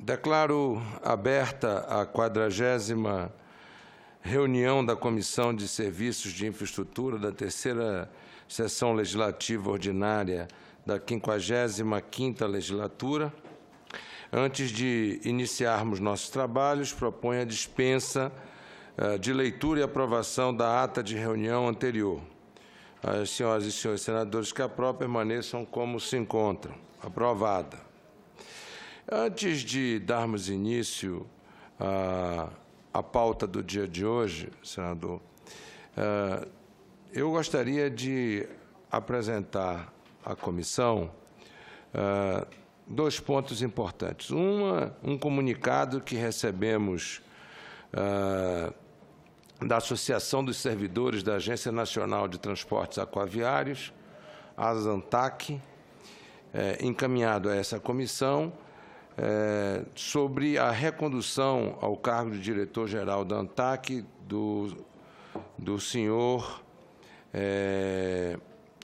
Declaro aberta a 40ª reunião da Comissão de Serviços de Infraestrutura da terceira sessão legislativa ordinária da 55ª legislatura. Antes de iniciarmos nossos trabalhos, proponho a dispensa de leitura e aprovação da ata de reunião anterior. As senhoras e senhores senadores que aprovam permaneçam como se encontram. Aprovada. Antes de darmos início à pauta do dia de hoje, senador, eu gostaria de apresentar à comissão dois pontos importantes. Um comunicado que recebemos da Associação dos Servidores da Agência Nacional de Transportes Aquaviários, a ANTAQ, encaminhado a essa comissão, sobre a recondução ao cargo de diretor-geral da ANTAQ do senhor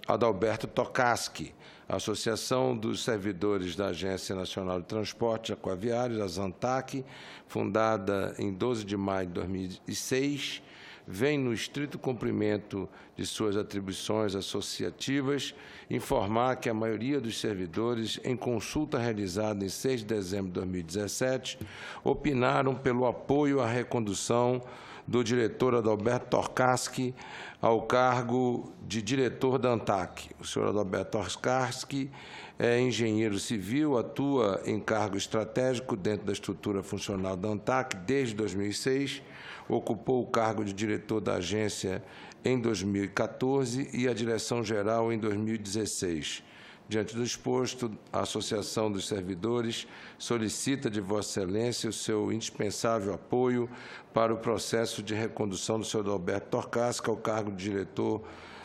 Adalberto Tokarski. A Associação dos Servidores da Agência Nacional de Transportes Aquaviários, a ANTAQ, fundada em 12 de maio de 2006, vem, no estrito cumprimento de suas atribuições associativas, informar que a maioria dos servidores, em consulta realizada em 6 de dezembro de 2017, opinaram pelo apoio à recondução do diretor Adalberto Tokarski ao cargo de diretor da ANTAQ. O senhor Adalberto Tokarski é engenheiro civil, atua em cargo estratégico dentro da estrutura funcional da ANTAQ desde 2006, ocupou o cargo de diretor da agência em 2014 e a direção-geral em 2016. Diante do exposto, a Associação dos Servidores solicita de Vossa Excelência o seu indispensável apoio para o processo de recondução do senhor Adalberto Tokarski ao cargo de diretor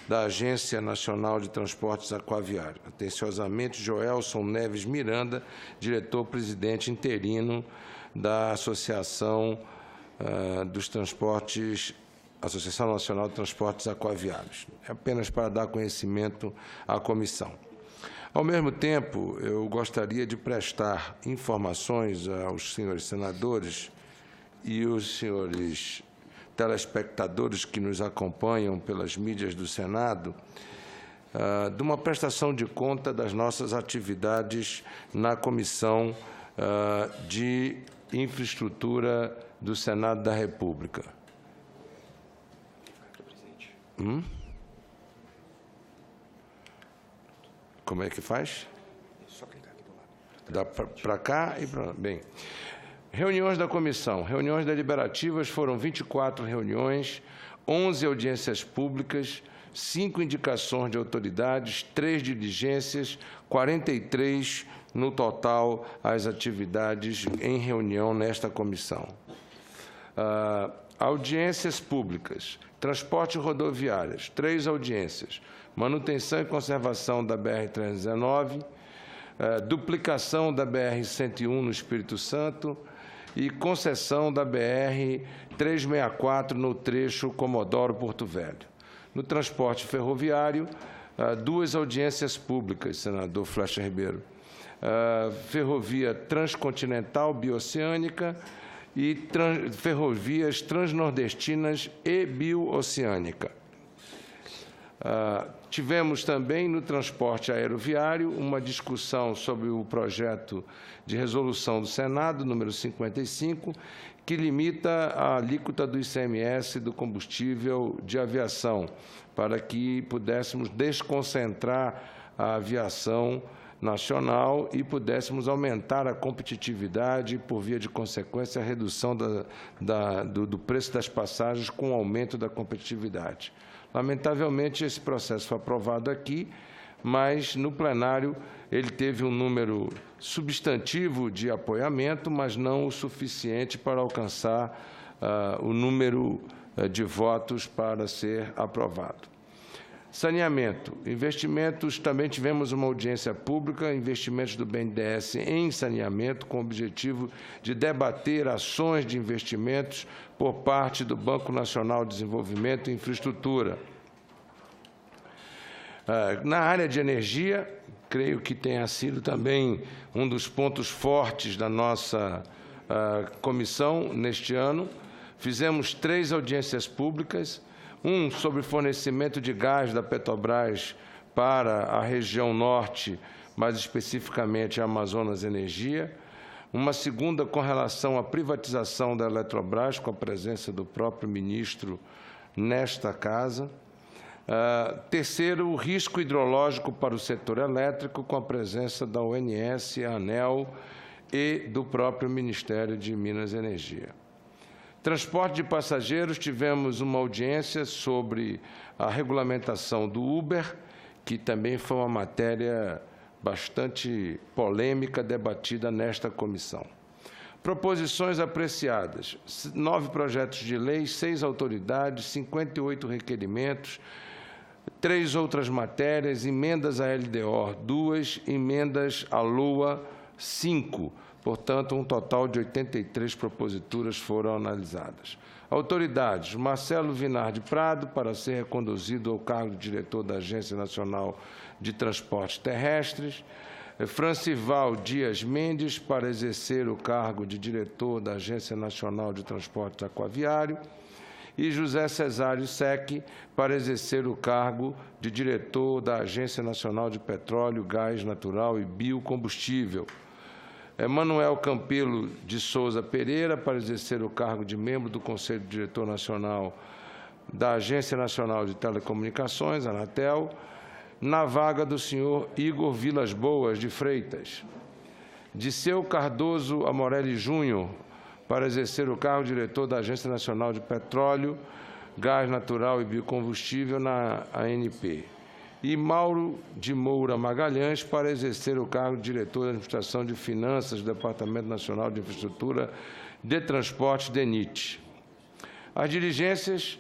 da Agência Nacional de Transportes Aquaviários. Atenciosamente, Joelson Neves Miranda, diretor-presidente interino da Associação Associação Nacional de Transportes Aquaviários. É apenas para dar conhecimento à comissão. Ao mesmo tempo, eu gostaria de prestar informações aos senhores senadores e os senhores telespectadores que nos acompanham pelas mídias do Senado, de uma prestação de conta das nossas atividades na Comissão de Infraestrutura do Senado da República. Como é que faz? Só clicar aqui do lado. Dá para cá e para lá. Bem. Reuniões da comissão. Reuniões deliberativas foram 24 reuniões, 11 audiências públicas, 5 indicações de autoridades, 3 diligências, 43 no total as atividades em reunião nesta comissão. Audiências públicas. Transporte rodoviárias, 3 audiências. Manutenção e conservação da BR-319, duplicação da BR-101 no Espírito Santo e concessão da BR-364 no trecho Comodoro-Porto Velho. No transporte ferroviário, 2 audiências públicas, senador Flecha Ribeiro. Ferrovia Transcontinental Bioceânica e ferrovias transnordestinas e bioceânica. Tivemos também no transporte aeroviário uma discussão sobre o projeto de resolução do Senado, número 55, que limita a alíquota do ICMS do combustível de aviação, para que pudéssemos desconcentrar a aviação nacional e pudéssemos aumentar a competitividade e, por via de consequência, a redução do preço das passagens com o aumento da competitividade. Lamentavelmente, esse processo foi aprovado aqui, mas no plenário ele teve um número substantivo de apoiamento, mas não o suficiente para alcançar o número de votos para ser aprovado. Saneamento. Investimentos, também tivemos uma audiência pública, investimentos do BNDES em saneamento, com o objetivo de debater ações de investimentos por parte do Banco Nacional de Desenvolvimento e Infraestrutura. Na área de energia, creio que tenha sido também um dos pontos fortes da nossa comissão neste ano. Fizemos 3 audiências públicas, um sobre fornecimento de gás da Petrobras para a região norte, mais especificamente a Amazonas Energia, uma segunda com relação à privatização da Eletrobras, com a presença do próprio ministro nesta casa. Terceiro, o risco hidrológico para o setor elétrico, com a presença da ONS, a ANEEL e do próprio Ministério de Minas e Energia. Transporte de passageiros, tivemos uma audiência sobre a regulamentação do Uber, que também foi uma matéria bastante polêmica, debatida nesta comissão. Proposições apreciadas: 9 projetos de lei, 6 autoridades, 58 requerimentos, 3 outras matérias, emendas à LDO, 2, emendas à LOA, 5. Portanto, um total de 83 proposituras foram analisadas. Autoridades: Marcelo Vinar de Prado, para ser reconduzido ao cargo de diretor da Agência Nacional de Transportes Terrestres. Francival Dias Mendes, para exercer o cargo de diretor da Agência Nacional de Transportes Aquaviário. E José Cesário Sec, para exercer o cargo de diretor da Agência Nacional de Petróleo, Gás Natural e Biocombustível. Manuel Campelo de Souza Pereira, para exercer o cargo de membro do Conselho Diretor Nacional da Agência Nacional de Telecomunicações, Anatel, na vaga do senhor Igor Vilas Boas de Freitas. Disseu Cardoso Amorelli Júnior, para exercer o cargo de diretor da Agência Nacional de Petróleo, Gás Natural e Biocombustível, na ANP. E Mauro de Moura Magalhães, para exercer o cargo de diretor da Administração de Finanças do Departamento Nacional de Infraestrutura de Transportes, DENIT. As diligências: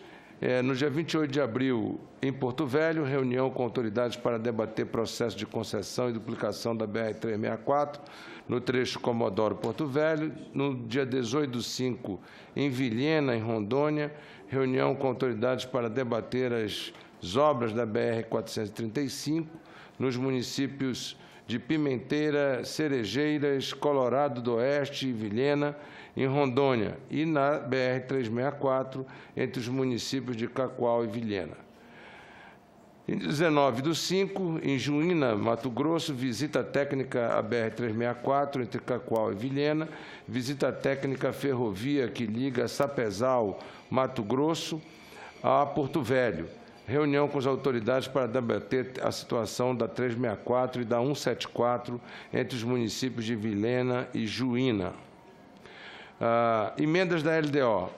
no dia 28 de abril, em Porto Velho, reunião com autoridades para debater processo de concessão e duplicação da BR-364, no trecho Comodoro-Porto Velho. No dia 18/5, em Vilhena, em Rondônia, reunião com autoridades para debater as obras da BR-435, nos municípios de Pimenteira, Cerejeiras, Colorado do Oeste e Vilhena, em Rondônia, e na BR-364, entre os municípios de Cacoal e Vilhena. Em 19/5, em Juína, Mato Grosso, visita técnica à BR-364, entre Cacoal e Vilhena, visita técnica à ferrovia que liga Sapezal, Mato Grosso, a Porto Velho. Reunião com as autoridades para debater a situação da 364 e da 174 entre os municípios de Vilhena e Juína. Emendas da LDO.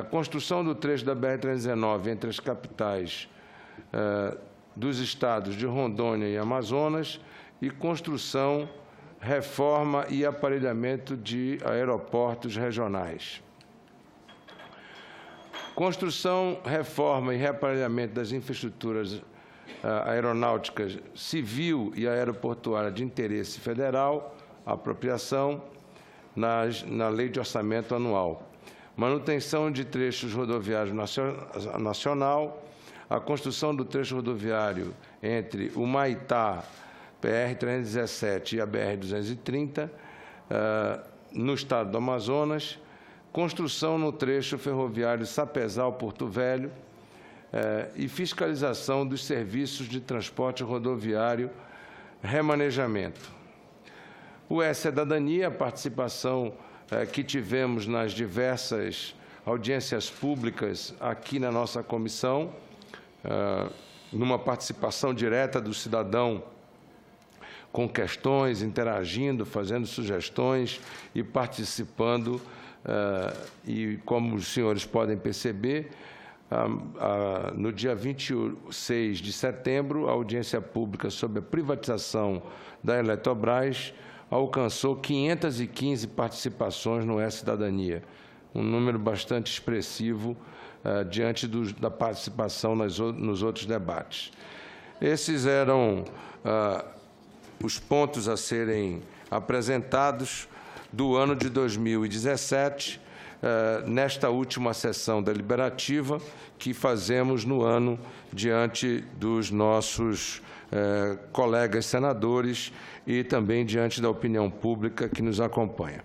Construção do trecho da BR-319 entre as capitais dos estados de Rondônia e Amazonas e construção, reforma e aparelhamento de aeroportos regionais. Construção, reforma e reaparelhamento das infraestruturas aeronáuticas civil e aeroportuária de interesse federal, apropriação na Lei de Orçamento Anual. Manutenção de trechos rodoviários nacional, a construção do trecho rodoviário entre o Maitá, BR-317 e a BR-230, no estado do Amazonas. Construção no trecho ferroviário Sapezal-Porto Velho e fiscalização dos serviços de transporte rodoviário, remanejamento. O E-Cidadania, a participação que tivemos nas diversas audiências públicas aqui na nossa comissão, numa participação direta do cidadão, com questões, interagindo, fazendo sugestões e participando. E, como os senhores podem perceber, no dia 26 de setembro, a audiência pública sobre a privatização da Eletrobras alcançou 515 participações no E-Cidadania, um número bastante expressivo diante da participação nos outros debates. Esses eram os pontos a serem apresentados do ano de 2017, nesta última sessão deliberativa que fazemos no ano diante dos nossos colegas senadores e também diante da opinião pública que nos acompanha.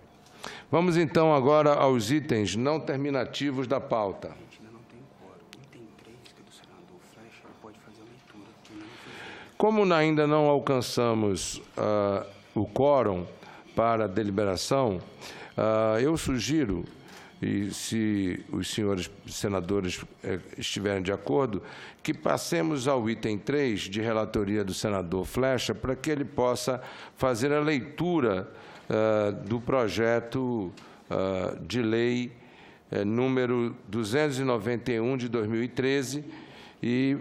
Vamos, então, agora aos itens não terminativos da pauta. Como ainda não alcançamos o quórum para a deliberação, eu sugiro, e se os senhores senadores estiverem de acordo, que passemos ao item 3 de relatoria do senador Flexa, para que ele possa fazer a leitura do projeto de lei número 291 de 2013 e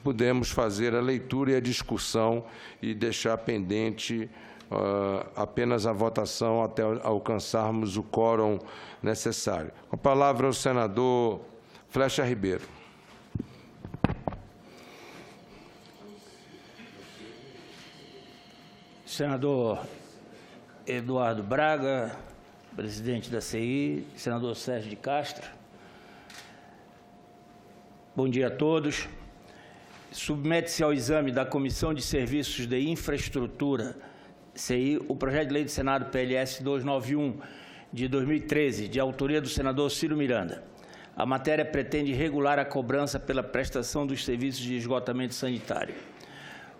podemos fazer a leitura e a discussão e deixar pendente apenas a votação até alcançarmos o quórum necessário. Com a palavra o senador Flexa Ribeiro. Senador Eduardo Braga, presidente da CI, senador Sérgio de Castro. Bom dia a todos. Submete-se ao exame da Comissão de Serviços de Infraestrutura, CI, o projeto de lei do Senado PLS 291, de 2013, de autoria do senador Ciro Miranda. A matéria pretende regular a cobrança pela prestação dos serviços de esgotamento sanitário.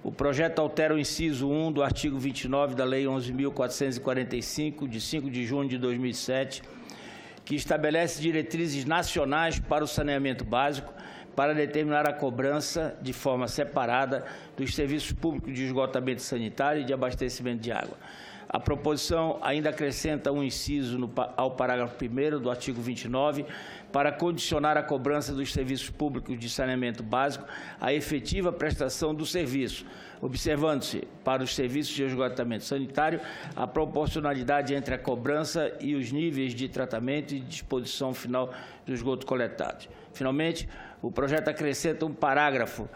O projeto altera o inciso 1 do artigo 29 da Lei 11.445, de 5 de junho de 2007, que estabelece diretrizes nacionais para o saneamento básico, para determinar a cobrança de forma separada dos serviços públicos de esgotamento sanitário e de abastecimento de água. A proposição ainda acrescenta um inciso ao parágrafo 1º do artigo 29 para condicionar a cobrança dos serviços públicos de saneamento básico à efetiva prestação do serviço, observando-se, para os serviços de esgotamento sanitário, a proporcionalidade entre a cobrança e os níveis de tratamento e disposição final do esgoto coletado. Finalmente, o projeto acrescenta um parágrafo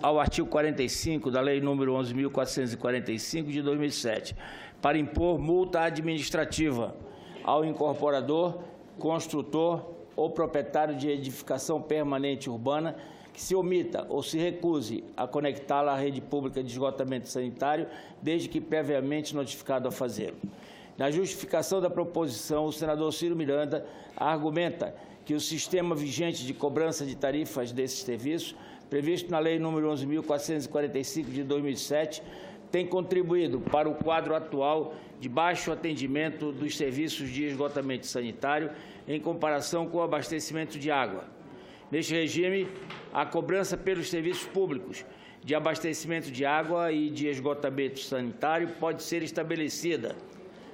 ao artigo 45 da Lei número 11.445 de 2007, para impor multa administrativa ao incorporador, construtor ou proprietário de edificação permanente urbana que se omita ou se recuse a conectá-la à rede pública de esgotamento sanitário, desde que previamente notificado a fazê-lo. Na justificação da proposição, o senador Ciro Miranda argumenta que o sistema vigente de cobrança de tarifas desses serviços, previsto na Lei nº 11.445 de 2007, tem contribuído para o quadro atual de baixo atendimento dos serviços de esgotamento sanitário em comparação com o abastecimento de água. Neste regime, a cobrança pelos serviços públicos de abastecimento de água e de esgotamento sanitário pode ser estabelecida,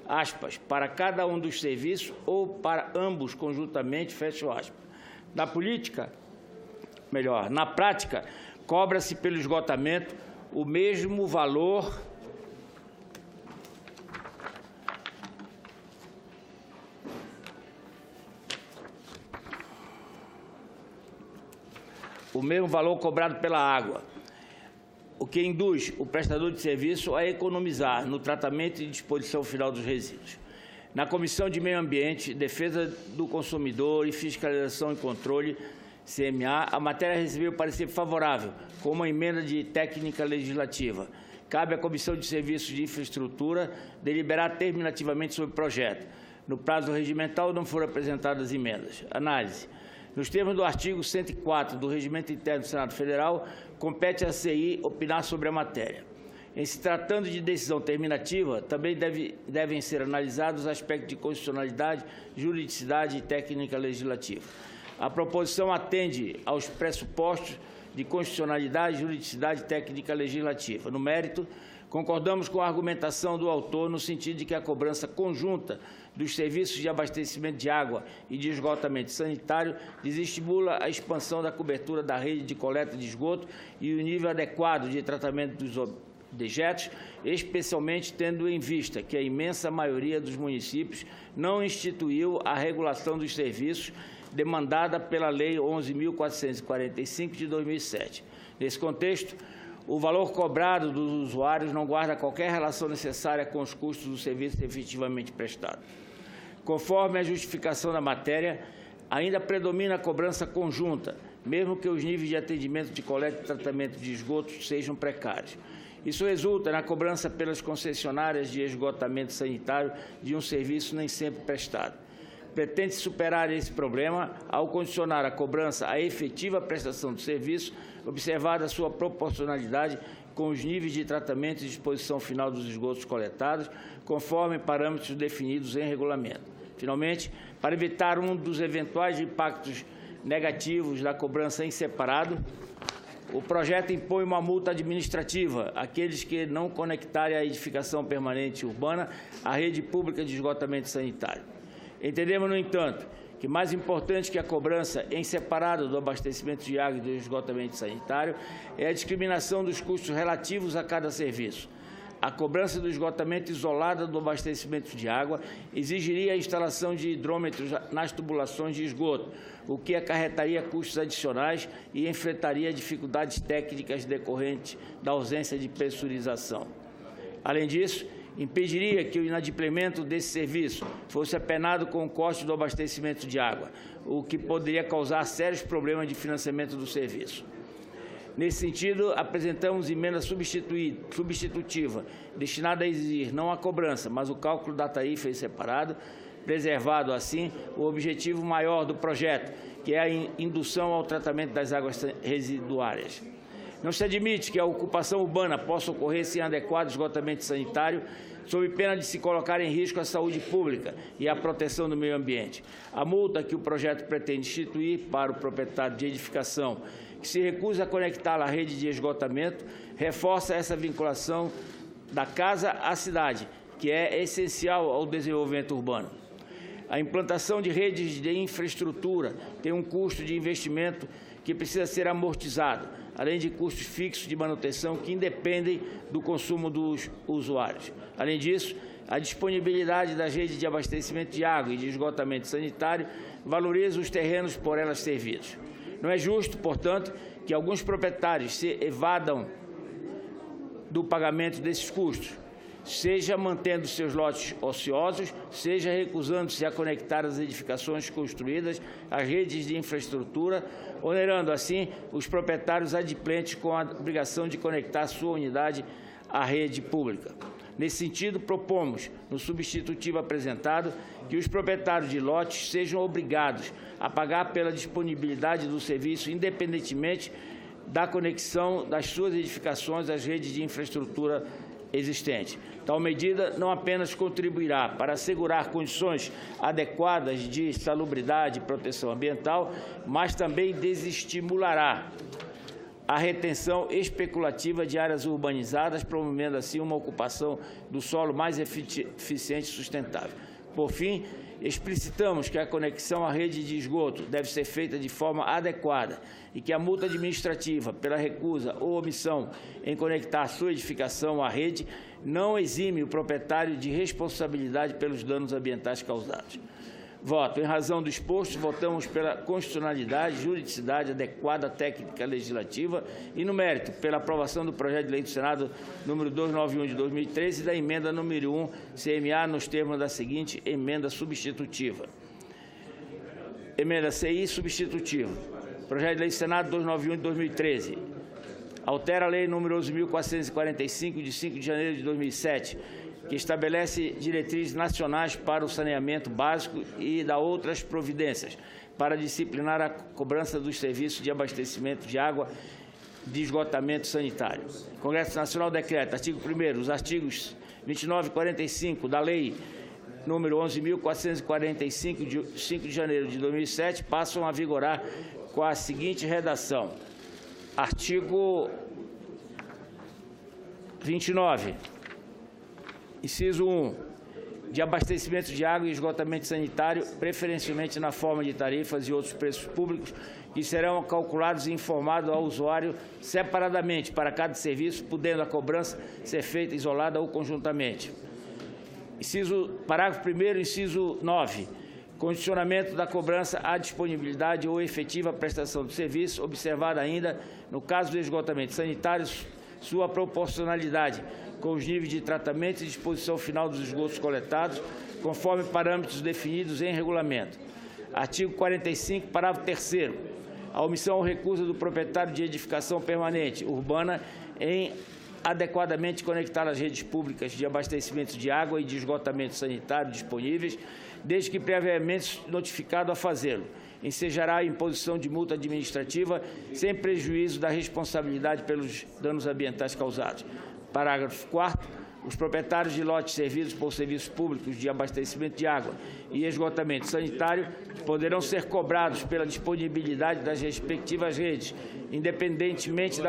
aspas, para cada um dos serviços ou para ambos conjuntamente, fecha aspas. Na prática, cobra-se pelo esgotamento o mesmo valor cobrado pela água, o que induz o prestador de serviço a economizar no tratamento e disposição final dos resíduos. Na Comissão de Meio Ambiente, Defesa do Consumidor e Fiscalização e Controle, CMA, a matéria recebeu parecer favorável, com uma emenda de técnica legislativa. Cabe à Comissão de Serviços de Infraestrutura deliberar terminativamente sobre o projeto. No prazo regimental, não foram apresentadas emendas. Análise. Nos termos do artigo 104 do Regimento Interno do Senado Federal, compete à CI opinar sobre a matéria. Em se tratando de decisão terminativa, também devem ser analisados os aspectos de constitucionalidade, juridicidade e técnica legislativa. A proposição atende aos pressupostos de constitucionalidade, juridicidade e técnica legislativa. No mérito, concordamos com a argumentação do autor no sentido de que a cobrança conjunta dos serviços de abastecimento de água e de esgotamento sanitário desestimula a expansão da cobertura da rede de coleta de esgoto e o nível adequado de tratamento dos dejetos, especialmente tendo em vista que a imensa maioria dos municípios não instituiu a regulação dos serviços demandada pela Lei 11.445 de 2007. Nesse contexto, o valor cobrado dos usuários não guarda qualquer relação necessária com os custos do serviço efetivamente prestado. Conforme a justificação da matéria, ainda predomina a cobrança conjunta, mesmo que os níveis de atendimento de coleta e tratamento de esgotos sejam precários. Isso resulta na cobrança pelas concessionárias de esgotamento sanitário de um serviço nem sempre prestado. Pretende superar esse problema ao condicionar a cobrança à efetiva prestação do serviço, observada a sua proporcionalidade com os níveis de tratamento e disposição final dos esgotos coletados, conforme parâmetros definidos em regulamento. Finalmente, para evitar um dos eventuais impactos negativos da cobrança em separado, o projeto impõe uma multa administrativa àqueles que não conectarem a edificação permanente urbana à rede pública de esgotamento sanitário. Entendemos, no entanto, que mais importante que a cobrança em separado do abastecimento de água e do esgotamento sanitário é a discriminação dos custos relativos a cada serviço. A cobrança do esgotamento isolada do abastecimento de água exigiria a instalação de hidrômetros nas tubulações de esgoto, o que acarretaria custos adicionais e enfrentaria dificuldades técnicas decorrentes da ausência de pressurização. Além disso, impediria que o inadimplemento desse serviço fosse apenado com o custo do abastecimento de água, o que poderia causar sérios problemas de financiamento do serviço. Nesse sentido, apresentamos emenda substitutiva, destinada a exigir não a cobrança, mas o cálculo da tarifa em separado, preservado, assim, o objetivo maior do projeto, que é a indução ao tratamento das águas residuárias. Não se admite que a ocupação urbana possa ocorrer sem adequado esgotamento sanitário, sob pena de se colocar em risco a saúde pública e a proteção do meio ambiente. A multa que o projeto pretende instituir para o proprietário de edificação que se recusa a conectá-la à rede de esgotamento reforça essa vinculação da casa à cidade, que é essencial ao desenvolvimento urbano. A implantação de redes de infraestrutura tem um custo de investimento que precisa ser amortizado, além de custos fixos de manutenção que independem do consumo dos usuários. Além disso, a disponibilidade das redes de abastecimento de água e de esgotamento sanitário valoriza os terrenos por elas servidos. Não é justo, portanto, que alguns proprietários se evadam do pagamento desses custos, seja mantendo seus lotes ociosos, seja recusando-se a conectar as edificações construídas às redes de infraestrutura, onerando, assim, os proprietários adimplentes com a obrigação de conectar sua unidade à rede pública. Nesse sentido, propomos, no substitutivo apresentado, que os proprietários de lotes sejam obrigados a pagar pela disponibilidade do serviço, independentemente da conexão das suas edificações às redes de infraestrutura existentes. Tal medida não apenas contribuirá para assegurar condições adequadas de salubridade e proteção ambiental, mas também desestimulará a retenção especulativa de áreas urbanizadas, promovendo assim uma ocupação do solo mais eficiente e sustentável. Por fim, explicitamos que a conexão à rede de esgoto deve ser feita de forma adequada e que a multa administrativa pela recusa ou omissão em conectar sua edificação à rede não exime o proprietário de responsabilidade pelos danos ambientais causados. Voto. Em razão do exposto, votamos pela constitucionalidade, juridicidade adequada técnica legislativa e, no mérito, pela aprovação do projeto de lei do Senado número 291 de 2013 e da emenda número 1 CMA nos termos da seguinte emenda substitutiva. Emenda CI substitutiva. Projeto de lei do Senado 291 de 2013. Altera a lei número 11.445 de 5 de janeiro de 2007, que estabelece diretrizes nacionais para o saneamento básico e dá outras providências para disciplinar a cobrança dos serviços de abastecimento de água de esgotamento sanitário. O Congresso Nacional decreta, artigo 1º, os artigos 29 e 45 da Lei número 11.445, de 5 de janeiro de 2007, passam a vigorar com a seguinte redação. Artigo 29. Inciso 1, de abastecimento de água e esgotamento sanitário, preferencialmente na forma de tarifas e outros preços públicos, que serão calculados e informados ao usuário separadamente para cada serviço, podendo a cobrança ser feita isolada ou conjuntamente. Parágrafo 1º, inciso 9, condicionamento da cobrança à disponibilidade ou efetiva prestação do serviço, observada ainda, no caso do esgotamento sanitário, sua proporcionalidade com os níveis de tratamento e disposição final dos esgotos coletados, conforme parâmetros definidos em regulamento. Artigo 45, parágrafo 3º. A omissão ou recusa do proprietário de edificação permanente urbana em adequadamente conectar as redes públicas de abastecimento de água e de esgotamento sanitário disponíveis, desde que previamente notificado a fazê-lo, ensejará a imposição de multa administrativa sem prejuízo da responsabilidade pelos danos ambientais causados. Parágrafo 4º. Os proprietários de lotes servidos por serviços públicos de abastecimento de água e esgotamento sanitário poderão ser cobrados pela disponibilidade das respectivas redes, independentemente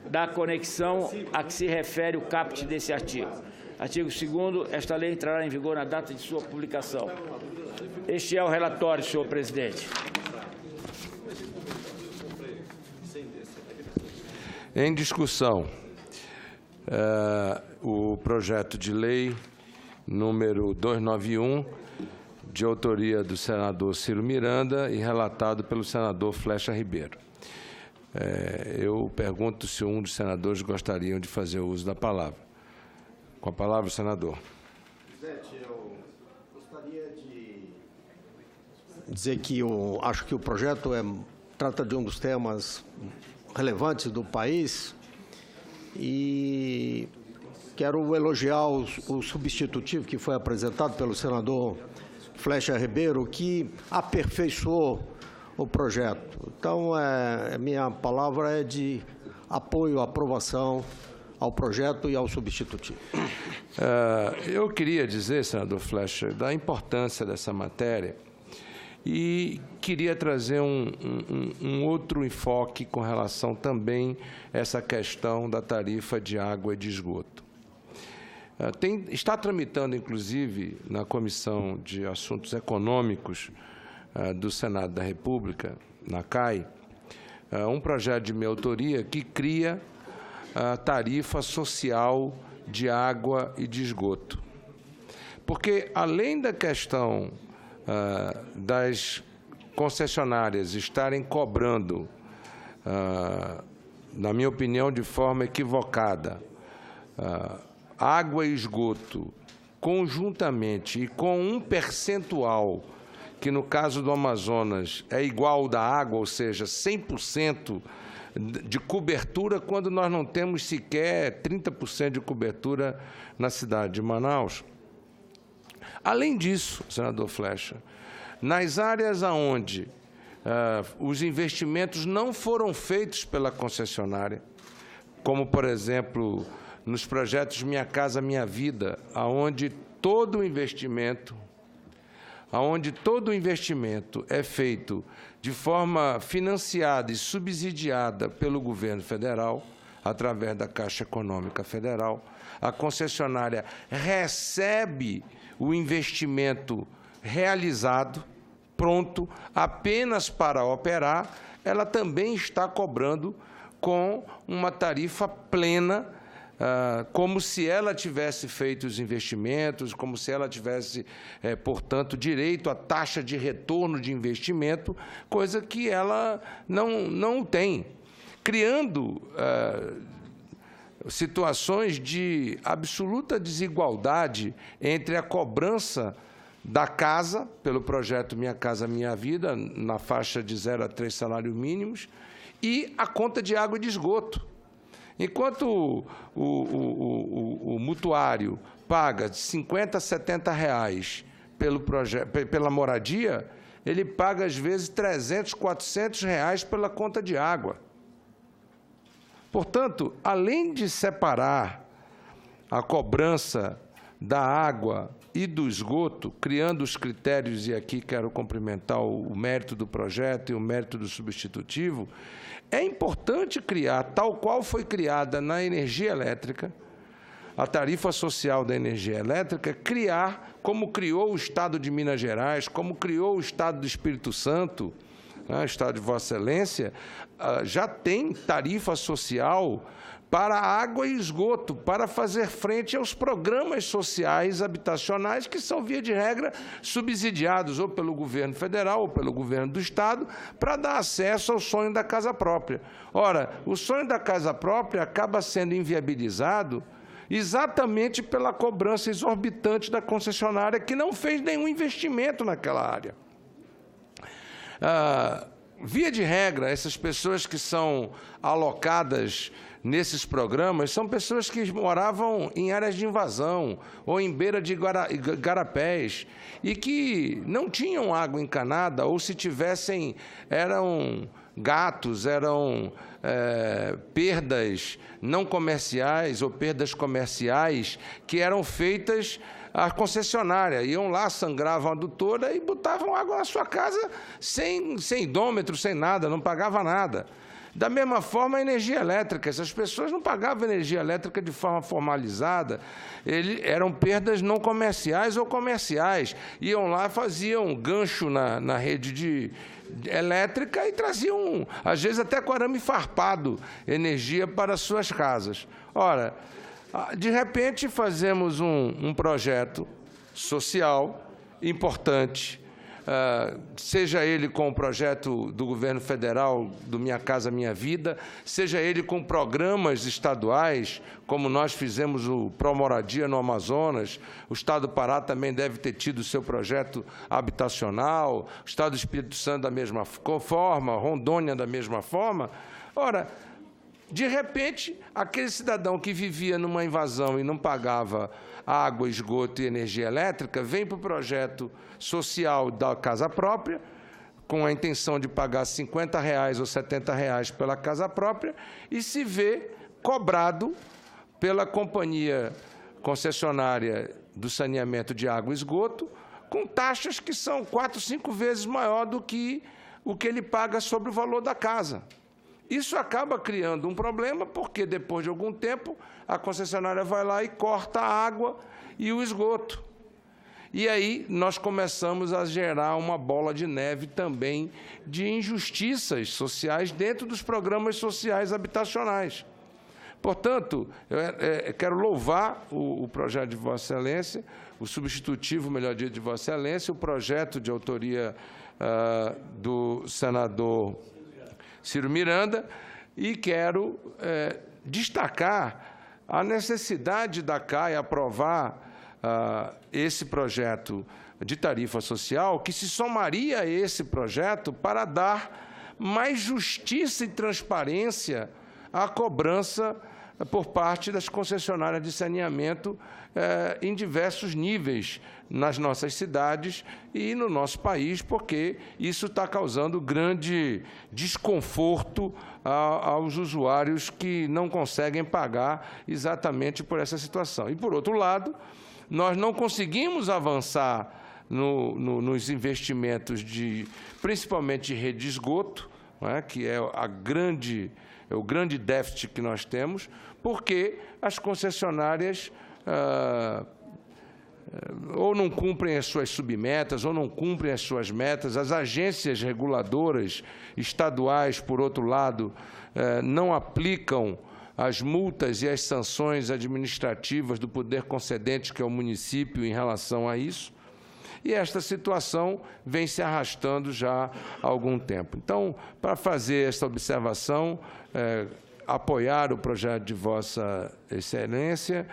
da conexão a que se refere o caput desse artigo. Artigo 2º. Esta lei entrará em vigor na data de sua publicação. Este é o relatório, senhor presidente. Em discussão, o projeto de lei número 291, de autoria do senador Ciro Miranda e relatado pelo senador Flecha Ribeiro. Eu pergunto se um dos senadores gostariam de fazer uso da palavra. Com a palavra, o senador. Presidente, eu gostaria de dizer que eu acho que o projeto trata de um dos temas relevantes do país e quero elogiar o substitutivo que foi apresentado pelo senador Flecha Ribeiro, que aperfeiçoou o projeto. Então, minha palavra é de apoio, aprovação ao projeto e ao substitutivo. Eu queria dizer, senador Flecha, da importância dessa matéria e queria trazer um outro enfoque com relação também a essa questão da tarifa de água e de esgoto. Está tramitando, inclusive, na Comissão de Assuntos Econômicos do Senado da República, na CAI, um projeto de minha autoria que cria a tarifa social de água e de esgoto. Porque, além da questão das concessionárias estarem cobrando, na minha opinião, de forma equivocada, água e esgoto conjuntamente e com um percentual que, no caso do Amazonas, é igual ao da água, ou seja, 100% de cobertura, quando nós não temos sequer 30% de cobertura na cidade de Manaus. Além disso, senador Flecha, nas áreas onde os investimentos não foram feitos pela concessionária, como, por exemplo, nos projetos Minha Casa Minha Vida, onde todo o investimento é feito de forma financiada e subsidiada pelo governo federal, através da Caixa Econômica Federal, a concessionária recebe o investimento realizado, pronto, apenas para operar, ela também está cobrando com uma tarifa plena, como se ela tivesse feito os investimentos, como se ela tivesse, portanto, direito à taxa de retorno de investimento, coisa que ela não tem, criando situações de absoluta desigualdade entre a cobrança da casa, pelo projeto Minha Casa Minha Vida, na faixa de 0 a 3 salários mínimos, e a conta de água e de esgoto. Enquanto o mutuário paga de 50 a 70 reais pela moradia, ele paga, às vezes, 300, 400 reais pela conta de água. Portanto, além de separar a cobrança da água e do esgoto, criando os critérios, e aqui quero cumprimentar o mérito do projeto e o mérito do substitutivo, é importante criar, tal qual foi criada na energia elétrica, a tarifa social da energia elétrica, criar, como criou o Estado de Minas Gerais, como criou o Estado do Espírito Santo, o Estado de Vossa Excelência, já tem tarifa social para água e esgoto, para fazer frente aos programas sociais habitacionais que são, via de regra, subsidiados ou pelo governo federal ou pelo governo do Estado, para dar acesso ao sonho da casa própria. Ora, o sonho da casa própria acaba sendo inviabilizado exatamente pela cobrança exorbitante da concessionária, que não fez nenhum investimento naquela área. Via de regra, essas pessoas que são alocadas nesses programas são pessoas que moravam em áreas de invasão ou em beira de igarapés e que não tinham água encanada, ou se tivessem, eram gatos, eram perdas não comerciais ou perdas comerciais que eram feitas à concessionária. Iam lá, sangravam a adutora e botavam água na sua casa sem idômetro, sem nada, não pagava nada. Da mesma forma, a energia elétrica. Essas pessoas não pagavam energia elétrica de forma formalizada, eram perdas não comerciais ou comerciais. Iam lá, faziam gancho na rede elétrica e traziam, às vezes até com arame farpado, energia para suas casas. Ora, de repente, fazemos um projeto social importante, seja ele com o projeto do governo federal, do Minha Casa Minha Vida, seja ele com programas estaduais, como nós fizemos o Promoradia no Amazonas. O Estado do Pará também deve ter tido o seu projeto habitacional, o Estado do Espírito Santo da mesma forma, Rondônia da mesma forma. Ora, de repente, aquele cidadão que vivia numa invasão e não pagava água, esgoto e energia elétrica, vem para o projeto social da casa própria, com a intenção de pagar R$ 50 ou R$ 70 pela casa própria, e se vê cobrado pela companhia concessionária do saneamento de água e esgoto, com taxas que são 4, 5 vezes maior do que o que ele paga sobre o valor da casa. Isso acaba criando um problema, porque depois de algum tempo a concessionária vai lá e corta a água e o esgoto. E aí nós começamos a gerar uma bola de neve também de injustiças sociais dentro dos programas sociais habitacionais. Portanto, eu quero louvar o projeto de Vossa Excelência, o substitutivo, melhor dito, de Vossa Excelência, o projeto de autoria do senador Ciro Miranda, e quero destacar a necessidade da CAE aprovar esse projeto de tarifa social, que se somaria a esse projeto para dar mais justiça e transparência à cobrança por parte das concessionárias de saneamento em diversos níveis nas nossas cidades e no nosso país, porque isso está causando grande desconforto aos usuários que não conseguem pagar exatamente por essa situação. E, por outro lado, nós não conseguimos avançar nos investimentos, principalmente de rede de esgoto, que é o grande déficit que nós temos, porque as concessionárias ou não cumprem as suas submetas, ou não cumprem as suas metas. As agências reguladoras estaduais, por outro lado, não aplicam as multas e as sanções administrativas do poder concedente, que é o município, em relação a isso. E esta situação vem se arrastando já há algum tempo. Então, para fazer esta observação, apoiar o projeto de Vossa Excelência,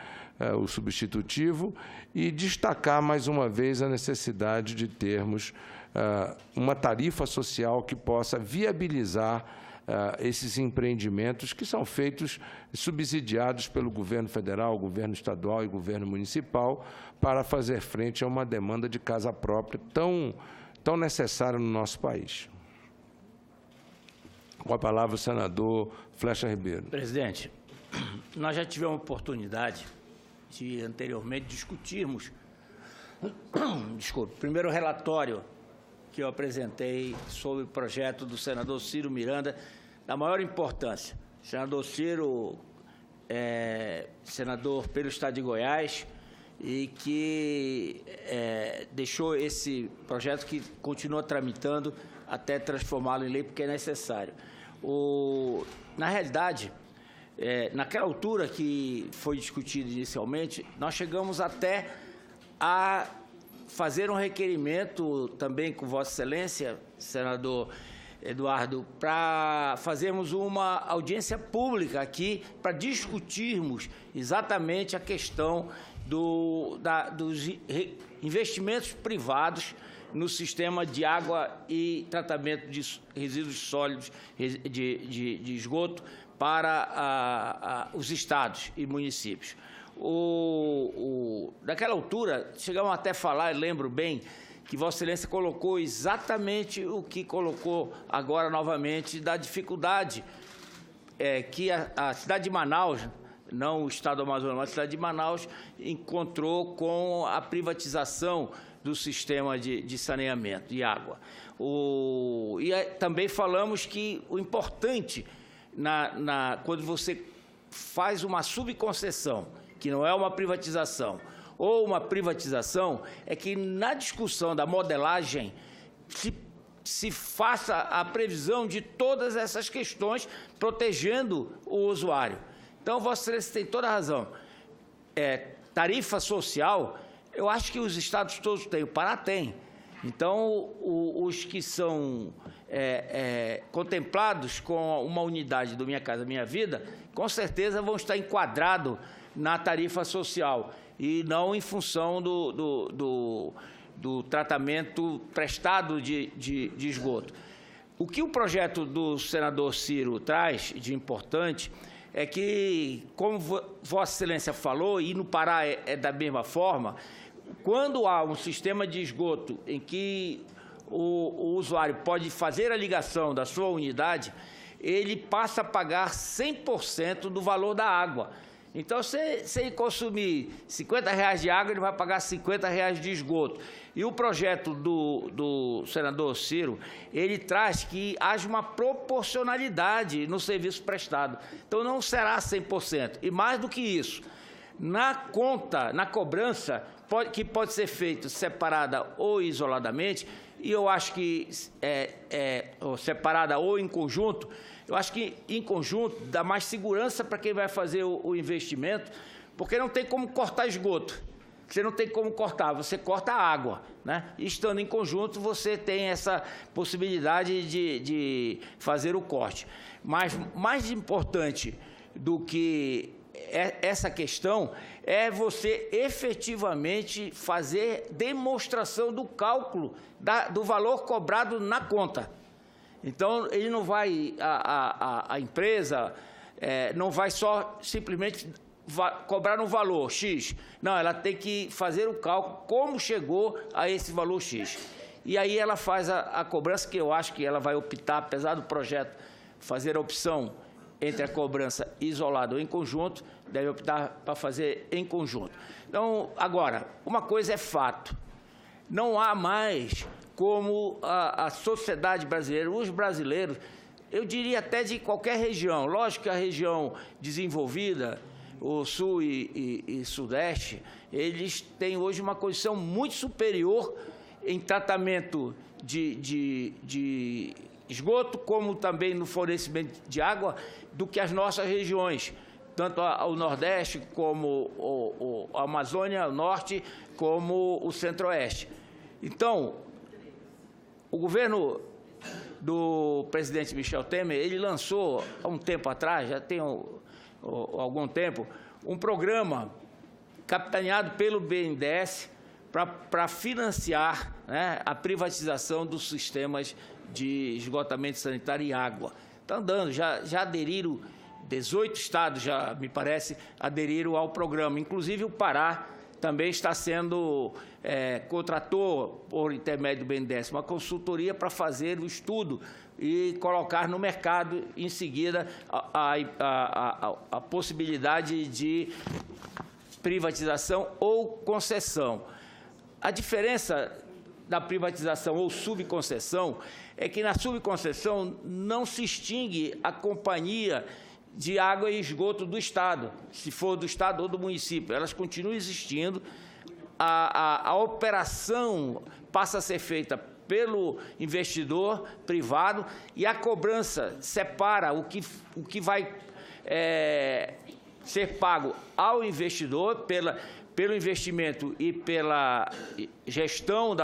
o substitutivo, e destacar mais uma vez a necessidade de termos uma tarifa social que possa viabilizar esses empreendimentos que são feitos, subsidiados pelo governo federal, governo estadual e governo municipal, para fazer frente a uma demanda de casa própria tão necessária no nosso país. Com a palavra o senador Flecha Ribeiro. Presidente, nós já tivemos a oportunidade de anteriormente discutirmos o primeiro relatório que eu apresentei sobre o projeto do senador Ciro Miranda, da maior importância. O senador Ciro senador pelo Estado de Goiás, e que deixou esse projeto que continua tramitando até transformá-lo em lei, porque é necessário. Na realidade, naquela altura que foi discutido inicialmente, nós chegamos até a fazer um requerimento também com Vossa Excelência, senador, Eduardo, para fazermos uma audiência pública aqui, para discutirmos exatamente a questão dos investimentos privados no sistema de água e tratamento de resíduos sólidos de esgoto para os estados e municípios. Naquela altura, chegamos até a falar, eu lembro bem, que Vossa Excelência colocou exatamente o que colocou agora novamente, da dificuldade que a cidade de Manaus, não o estado do Amazonas, mas a cidade de Manaus, encontrou com a privatização do sistema de saneamento de água. Também falamos que o importante, quando você faz uma subconcessão, que não é uma privatização, ou uma privatização, é que na discussão da modelagem se faça a previsão de todas essas questões, protegendo o usuário. Então, Vossa Excelência tem toda a razão. Tarifa social, eu acho que os estados todos têm, o Pará tem. Então, os que são contemplados com uma unidade do Minha Casa Minha Vida, com certeza vão estar enquadrados na tarifa social e não em função do tratamento prestado de esgoto. O que o projeto do senador Ciro traz de importante é que, como Vossa Excelência falou, e no Pará é da mesma forma, quando há um sistema de esgoto em que o usuário pode fazer a ligação da sua unidade, ele passa a pagar 100% do valor da água. Então, se ele consumir R$50 de água, ele vai pagar R$50 de esgoto. E o projeto do senador Ciro, ele traz que haja uma proporcionalidade no serviço prestado. Então, não será 100%. E mais do que isso, na cobrança, que pode ser feita separada ou isoladamente, e eu acho que separada ou em conjunto, eu acho que em conjunto dá mais segurança para quem vai fazer o investimento, porque não tem como cortar esgoto. Você não tem como cortar, você corta a água, né? E estando em conjunto, você tem essa possibilidade de fazer o corte. Mas mais importante do que essa questão é você efetivamente fazer demonstração do cálculo do valor cobrado na conta. Então, ele não vai, a empresa não vai só simplesmente cobrar um valor X. Não, ela tem que fazer o cálculo como chegou a esse valor X. E aí ela faz a cobrança, que eu acho que ela vai optar, apesar do projeto fazer a opção entre a cobrança isolada ou em conjunto, deve optar para fazer em conjunto. Então, agora, uma coisa é fato, não há mais como a sociedade brasileira, os brasileiros, eu diria até de qualquer região, lógico que a região desenvolvida, o Sul e Sudeste, eles têm hoje uma condição muito superior em tratamento de esgoto, como também no fornecimento de água, do que as nossas regiões, tanto o Nordeste, como a Amazônia, o Norte, como o Centro-Oeste. Então, o governo do presidente Michel Temer, ele lançou, há um tempo atrás, já tem algum tempo, um programa capitaneado pelo BNDES para financiar, né, a privatização dos sistemas de esgotamento sanitário e água. Está andando, já aderiram, 18 estados, já me parece, aderiram ao programa. Inclusive o Pará também está sendo, contratou, por intermédio do BNDES, uma consultoria para fazer o estudo e colocar no mercado, em seguida, a possibilidade de privatização ou concessão. A diferença da privatização ou subconcessão é que na subconcessão não se extingue a companhia de água e esgoto do Estado, se for do Estado ou do município. Elas continuam existindo, a operação passa a ser feita pelo investidor privado e a cobrança separa o que vai ser pago ao investidor pelo investimento e pela gestão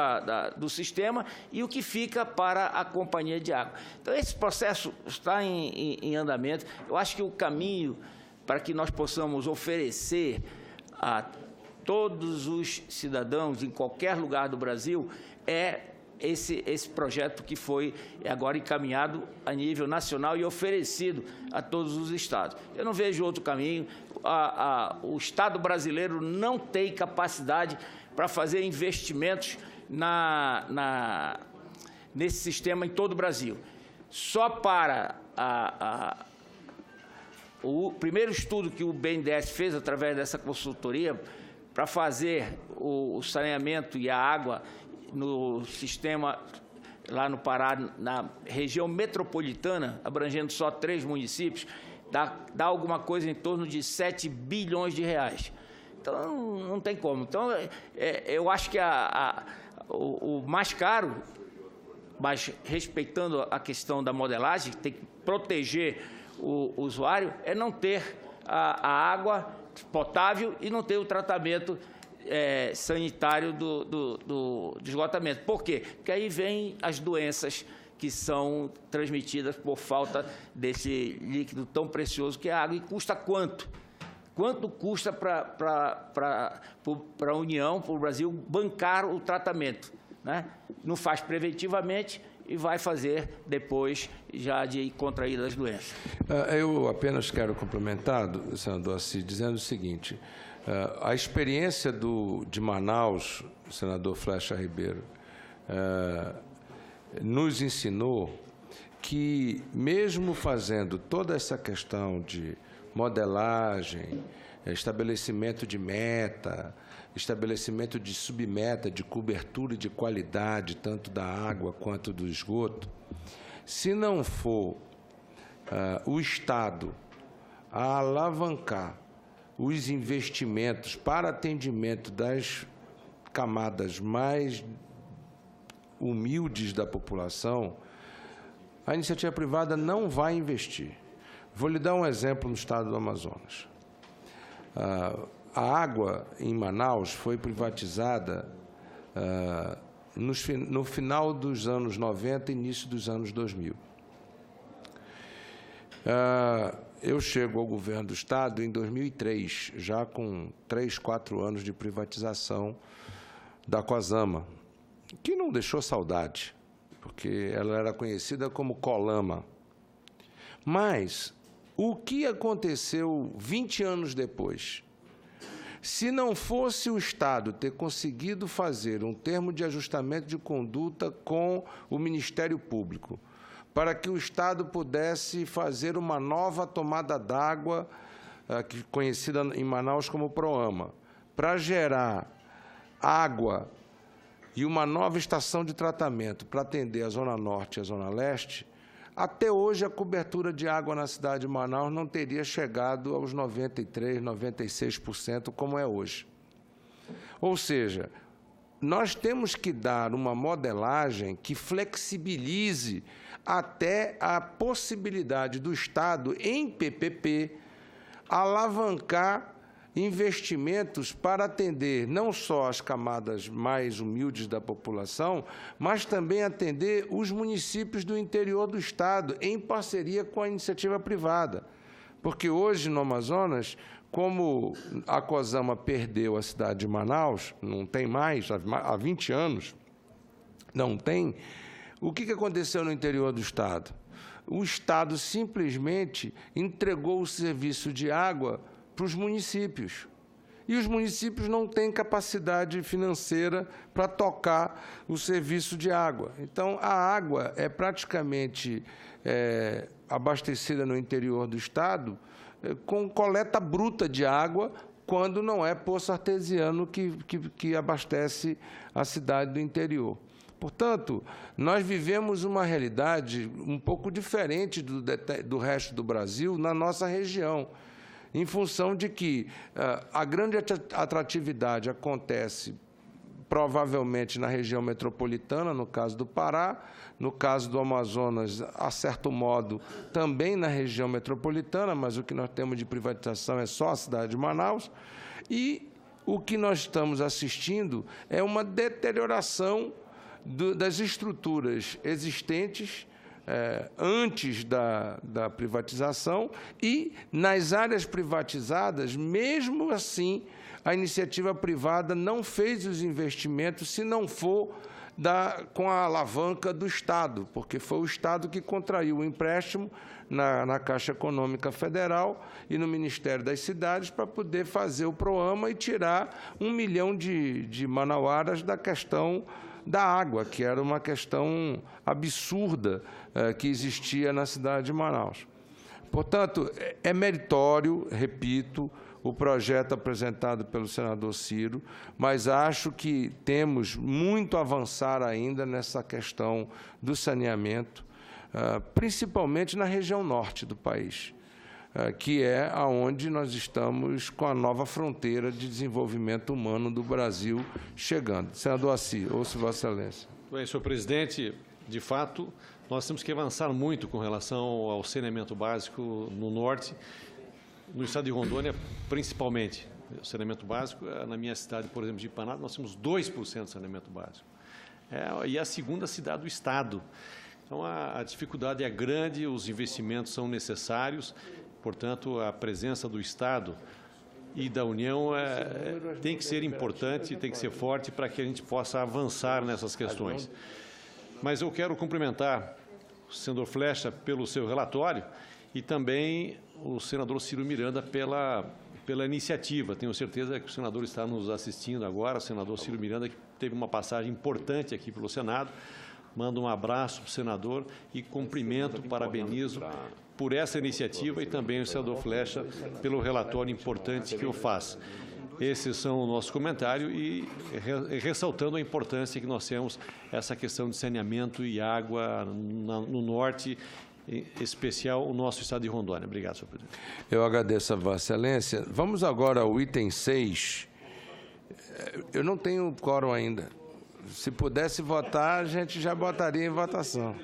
do sistema, e o que fica para a companhia de água. Então, esse processo está em andamento. Eu acho que o caminho para que nós possamos oferecer a todos os cidadãos, em qualquer lugar do Brasil, é esse projeto que foi agora encaminhado a nível nacional e oferecido a todos os estados. Eu não vejo outro caminho. O Estado brasileiro não tem capacidade para fazer investimentos nesse sistema em todo o Brasil. Só para o primeiro estudo que o BNDES fez através dessa consultoria para fazer o saneamento e a água no sistema lá no Pará, na região metropolitana, abrangendo só 3 municípios, dá alguma coisa em torno de 7 bilhões de reais. Então, não tem como. Então, eu acho que o mais caro, mas respeitando a questão da modelagem, tem que proteger o usuário, é não ter a água potável e não ter o tratamento sanitário do esgotamento. Por quê? Porque aí vem as doenças que são transmitidas por falta desse líquido tão precioso que é a água. E custa quanto? Quanto custa para a União, para o Brasil, bancar o tratamento, né? Não faz preventivamente e vai fazer depois já de contrair as doenças. Eu apenas quero complementar, senador Assis, dizendo o seguinte: a experiência de Manaus, senador Flecha Ribeiro, nos ensinou que, mesmo fazendo toda essa questão de modelagem, estabelecimento de meta, estabelecimento de submeta, de cobertura e de qualidade, tanto da água quanto do esgoto, se não for o Estado a alavancar os investimentos para atendimento das camadas mais humildes da população, a iniciativa privada não vai investir. Vou lhe dar um exemplo no estado do Amazonas. A água em Manaus foi privatizada no final dos anos 90 e início dos anos 2000. Eu chego ao governo do Estado em 2003, já com 3, 4 anos de privatização da Coasama, que não deixou saudade, porque ela era conhecida como Colama. Mas o que aconteceu 20 anos depois? Se não fosse o Estado ter conseguido fazer um termo de ajustamento de conduta com o Ministério Público, para que o Estado pudesse fazer uma nova tomada d'água, conhecida em Manaus como Proama, para gerar água e uma nova estação de tratamento para atender a Zona Norte e a Zona Leste, até hoje a cobertura de água na cidade de Manaus não teria chegado aos 93%, 96% como é hoje. Ou seja, nós temos que dar uma modelagem que flexibilize até a possibilidade do Estado, em PPP, alavancar investimentos para atender não só as camadas mais humildes da população, mas também atender os municípios do interior do Estado, em parceria com a iniciativa privada. Porque hoje, no Amazonas, como a Coasama perdeu a cidade de Manaus, não tem mais, há 20 anos, não tem, o que aconteceu no interior do Estado? O Estado simplesmente entregou o serviço de água para os municípios. E os municípios não têm capacidade financeira para tocar o serviço de água. Então, a água é praticamente abastecida no interior do Estado com coleta bruta de água, quando não é poço artesiano que abastece a cidade do interior. Portanto, nós vivemos uma realidade um pouco diferente do resto do Brasil na nossa região, em função de que a grande atratividade acontece provavelmente na região metropolitana, no caso do Pará, no caso do Amazonas, a certo modo, também na região metropolitana, mas o que nós temos de privatização é só a cidade de Manaus, e o que nós estamos assistindo é uma deterioração das estruturas existentes antes da privatização e, nas áreas privatizadas, mesmo assim, a iniciativa privada não fez os investimentos se não for com a alavanca do Estado, porque foi o Estado que contraiu o empréstimo na Caixa Econômica Federal e no Ministério das Cidades para poder fazer o PROAMA e tirar 1 milhão de manauaras da questão da água, que era uma questão absurda que existia na cidade de Manaus. Portanto, é meritório, repito, o projeto apresentado pelo senador Ciro, mas acho que temos muito a avançar ainda nessa questão do saneamento, principalmente na região norte do país, que é onde nós estamos com a nova fronteira de desenvolvimento humano do Brasil chegando. Senador Assis, ouço Vossa Excelência. Bem, senhor presidente, de fato, nós temos que avançar muito com relação ao saneamento básico no norte, no estado de Rondônia, principalmente. O saneamento básico, na minha cidade, por exemplo, de Ipaná, nós temos 2% de saneamento básico. E é a segunda cidade do estado. Então, a dificuldade é grande, os investimentos são necessários, portanto, a presença do Estado e da União tem que ser importante, tem que ser forte para que a gente possa avançar nessas questões. Mas eu quero cumprimentar o senador Flecha pelo seu relatório e também o senador Ciro Miranda pela iniciativa. Tenho certeza que o senador está nos assistindo agora, o senador Ciro Miranda, que teve uma passagem importante aqui pelo Senado. Mando um abraço para o senador e cumprimento, parabenizo por essa iniciativa e também o senador Flecha pelo relatório importante que eu faço. Esses são o nosso comentário e ressaltando a importância que nós temos essa questão de saneamento e água no norte, em especial o nosso estado de Rondônia. Obrigado, senhor presidente. Eu agradeço a Vossa Excelência. Vamos agora ao item 6. Eu não tenho quórum ainda. Se pudesse votar, a gente já botaria em votação.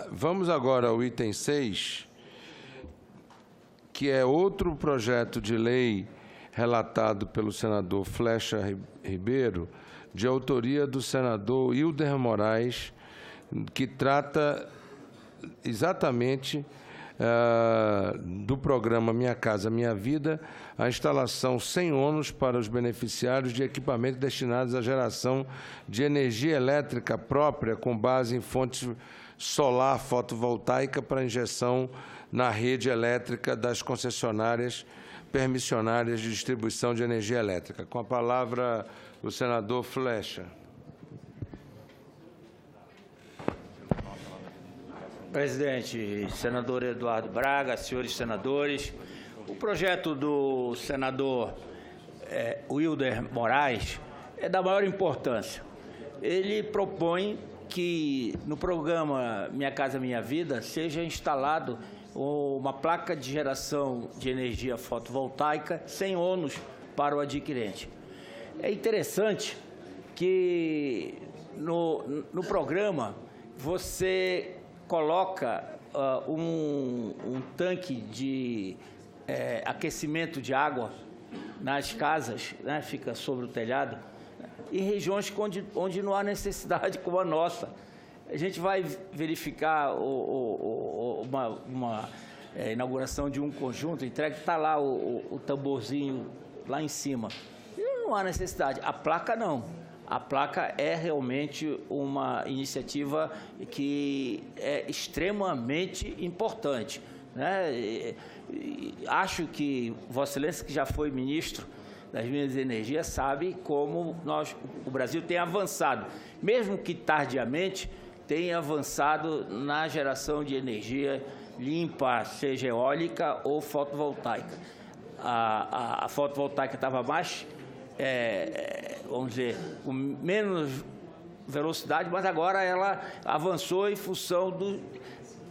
Vamos agora ao item 6, que é outro projeto de lei relatado pelo senador Flecha Ribeiro, de autoria do senador Hilder Moraes, que trata exatamente do programa Minha Casa Minha Vida, a instalação sem ônus para os beneficiários de equipamentos destinados à geração de energia elétrica própria com base em fontes solar fotovoltaica para injeção na rede elétrica das concessionárias permissionárias de distribuição de energia elétrica. Com a palavra, o senador Flecha. Presidente, senador Eduardo Braga, senhores senadores, o projeto do senador Hilder Moraes é da maior importância. Ele propõe que no programa Minha Casa Minha Vida seja instalado uma placa de geração de energia fotovoltaica sem ônus para o adquirente. É interessante que no programa você coloca um tanque de aquecimento de água nas casas, né, fica sobre o telhado, em regiões onde não há necessidade como a nossa. A gente vai verificar uma inauguração de um conjunto, entrega, está lá o tamborzinho lá em cima. E não há necessidade. A placa não. A placa é realmente uma iniciativa que é extremamente importante, né? E acho que Vossa Excelência, que já foi ministro das Minas e Energia, sabe como o Brasil tem avançado, mesmo que tardiamente, tem avançado na geração de energia limpa, seja eólica ou fotovoltaica. A fotovoltaica estava mais, vamos dizer, com menos velocidade, mas agora ela avançou em função do...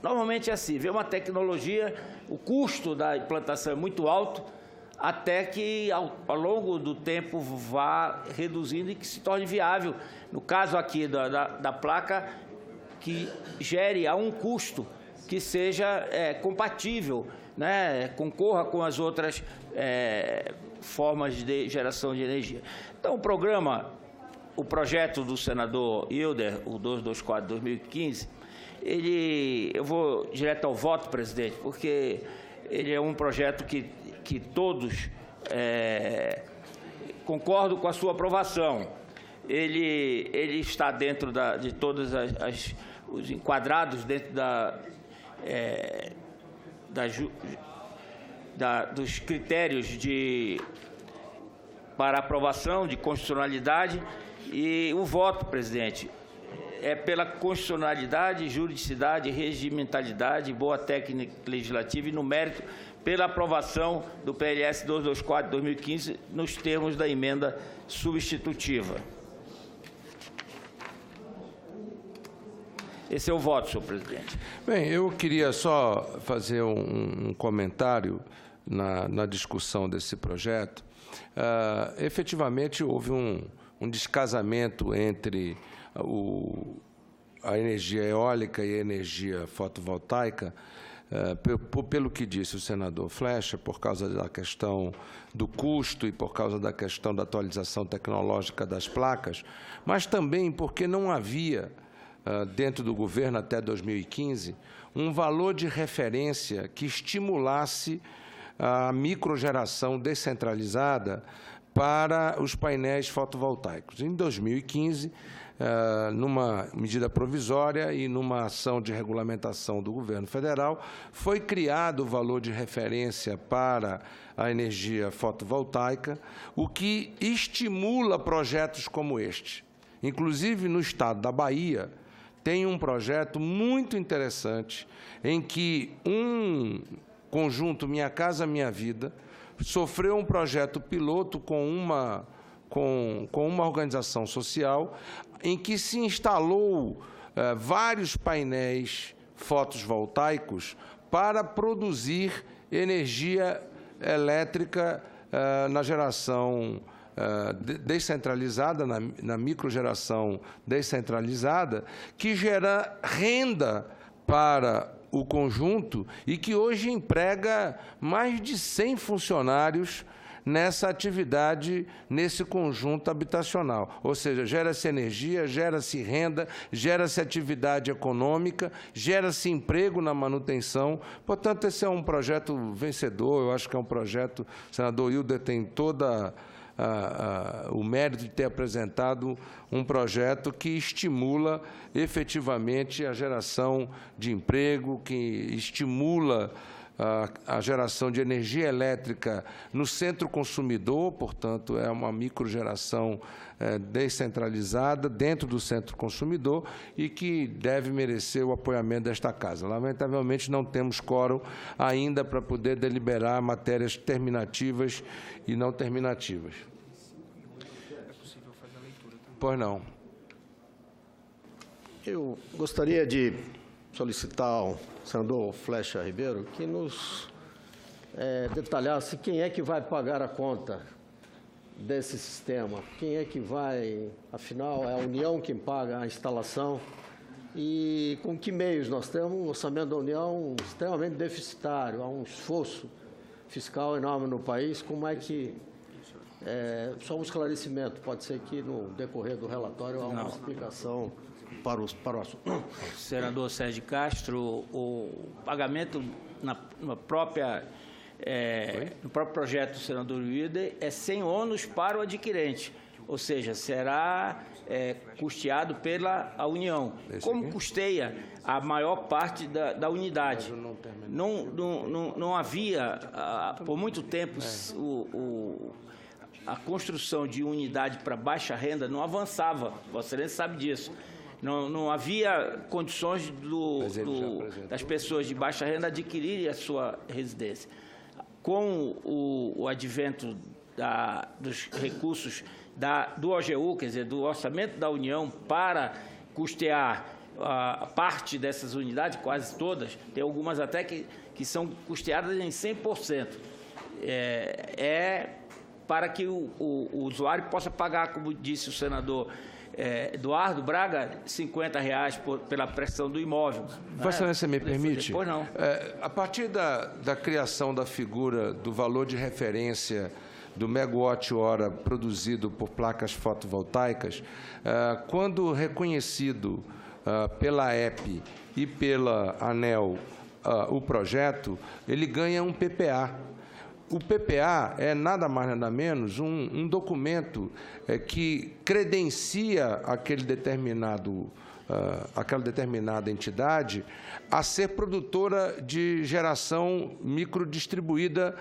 Normalmente é assim, vê uma tecnologia, o custo da implantação é muito alto, até que ao longo do tempo vá reduzindo e que se torne viável. No caso aqui da placa, que gere a um custo que seja compatível, né, concorra com as outras formas de geração de energia. Então, o projeto do senador Hilder, o 224/2015, eu vou direto ao voto, presidente, porque ele é um projeto que todos concordam com a sua aprovação. Ele está dentro de todos os enquadrados dentro dos critérios para aprovação de constitucionalidade. E o voto, presidente, é pela constitucionalidade, juridicidade, regimentalidade, boa técnica legislativa e, no mérito, pela aprovação do PLS 224/2015 nos termos da emenda substitutiva. Esse é o voto, senhor presidente. Bem, eu queria só fazer um comentário na discussão desse projeto. Efetivamente, houve um descasamento entre a energia eólica e a energia fotovoltaica, pelo que disse o senador Flecha, por causa da questão do custo e por causa da questão da atualização tecnológica das placas, mas também porque não havia, dentro do governo até 2015, um valor de referência que estimulasse a microgeração descentralizada para os painéis fotovoltaicos. Em 2015, numa medida provisória e numa ação de regulamentação do governo federal, foi criado o valor de referência para a energia fotovoltaica, o que estimula projetos como este. Inclusive, no estado da Bahia, tem um projeto muito interessante em que um conjunto Minha Casa Minha Vida sofreu um projeto piloto com uma organização social em que se instalou vários painéis fotovoltaicos para produzir energia elétrica na geração descentralizada, na microgeração descentralizada, que gera renda para o conjunto e que hoje emprega mais de 100 funcionários nessa atividade, nesse conjunto habitacional. Ou seja, gera-se energia, gera-se renda, gera-se atividade econômica, gera-se emprego na manutenção. Portanto, esse é um projeto vencedor. Eu acho que é um projeto, o senador Hilder tem toda o mérito de ter apresentado um projeto que estimula efetivamente a geração de emprego, que estimula a geração de energia elétrica no centro consumidor, portanto, é uma microgeração descentralizada dentro do centro consumidor e que deve merecer o apoiamento desta Casa. Lamentavelmente, não temos quórum ainda para poder deliberar matérias terminativas e não terminativas. É possível fazer a leitura também? Pois não. Eu gostaria de solicitar ao senador Flecha Ribeiro que nos detalhasse quem é que vai pagar a conta desse sistema, quem é que vai, afinal, é a União quem paga a instalação e com que meios nós temos um orçamento da União extremamente deficitário, há um esforço fiscal enorme no país, como é que, só um esclarecimento, pode ser que no decorrer do relatório há uma explicação para o assunto. Senador Sérgio Castro, o pagamento no próprio projeto do senador Hilder é sem ônus para o adquirente, ou seja, será custeado pela União. Como custeia a maior parte da unidade? Não havia, por muito tempo, a construção de unidade para baixa renda não avançava, Vossa Excelência sabe disso. Não havia condições das pessoas de baixa renda adquirirem a sua residência. Com o advento dos recursos do OGU, quer dizer, do orçamento da União, para custear a parte dessas unidades, quase todas, tem algumas até que são custeadas em 100%. Para que o usuário possa pagar, como disse o senador Eduardo Braga, R$50 pela prestação do imóvel. Vossa Excelência me permite? Pois não. A partir da criação da figura do valor de referência do megawatt-hora produzido por placas fotovoltaicas, quando reconhecido pela EP e pela ANEEL o projeto, ele ganha um PPA. O PPA é nada mais nada menos um documento que credencia aquela determinada entidade a ser produtora de geração microdistribuída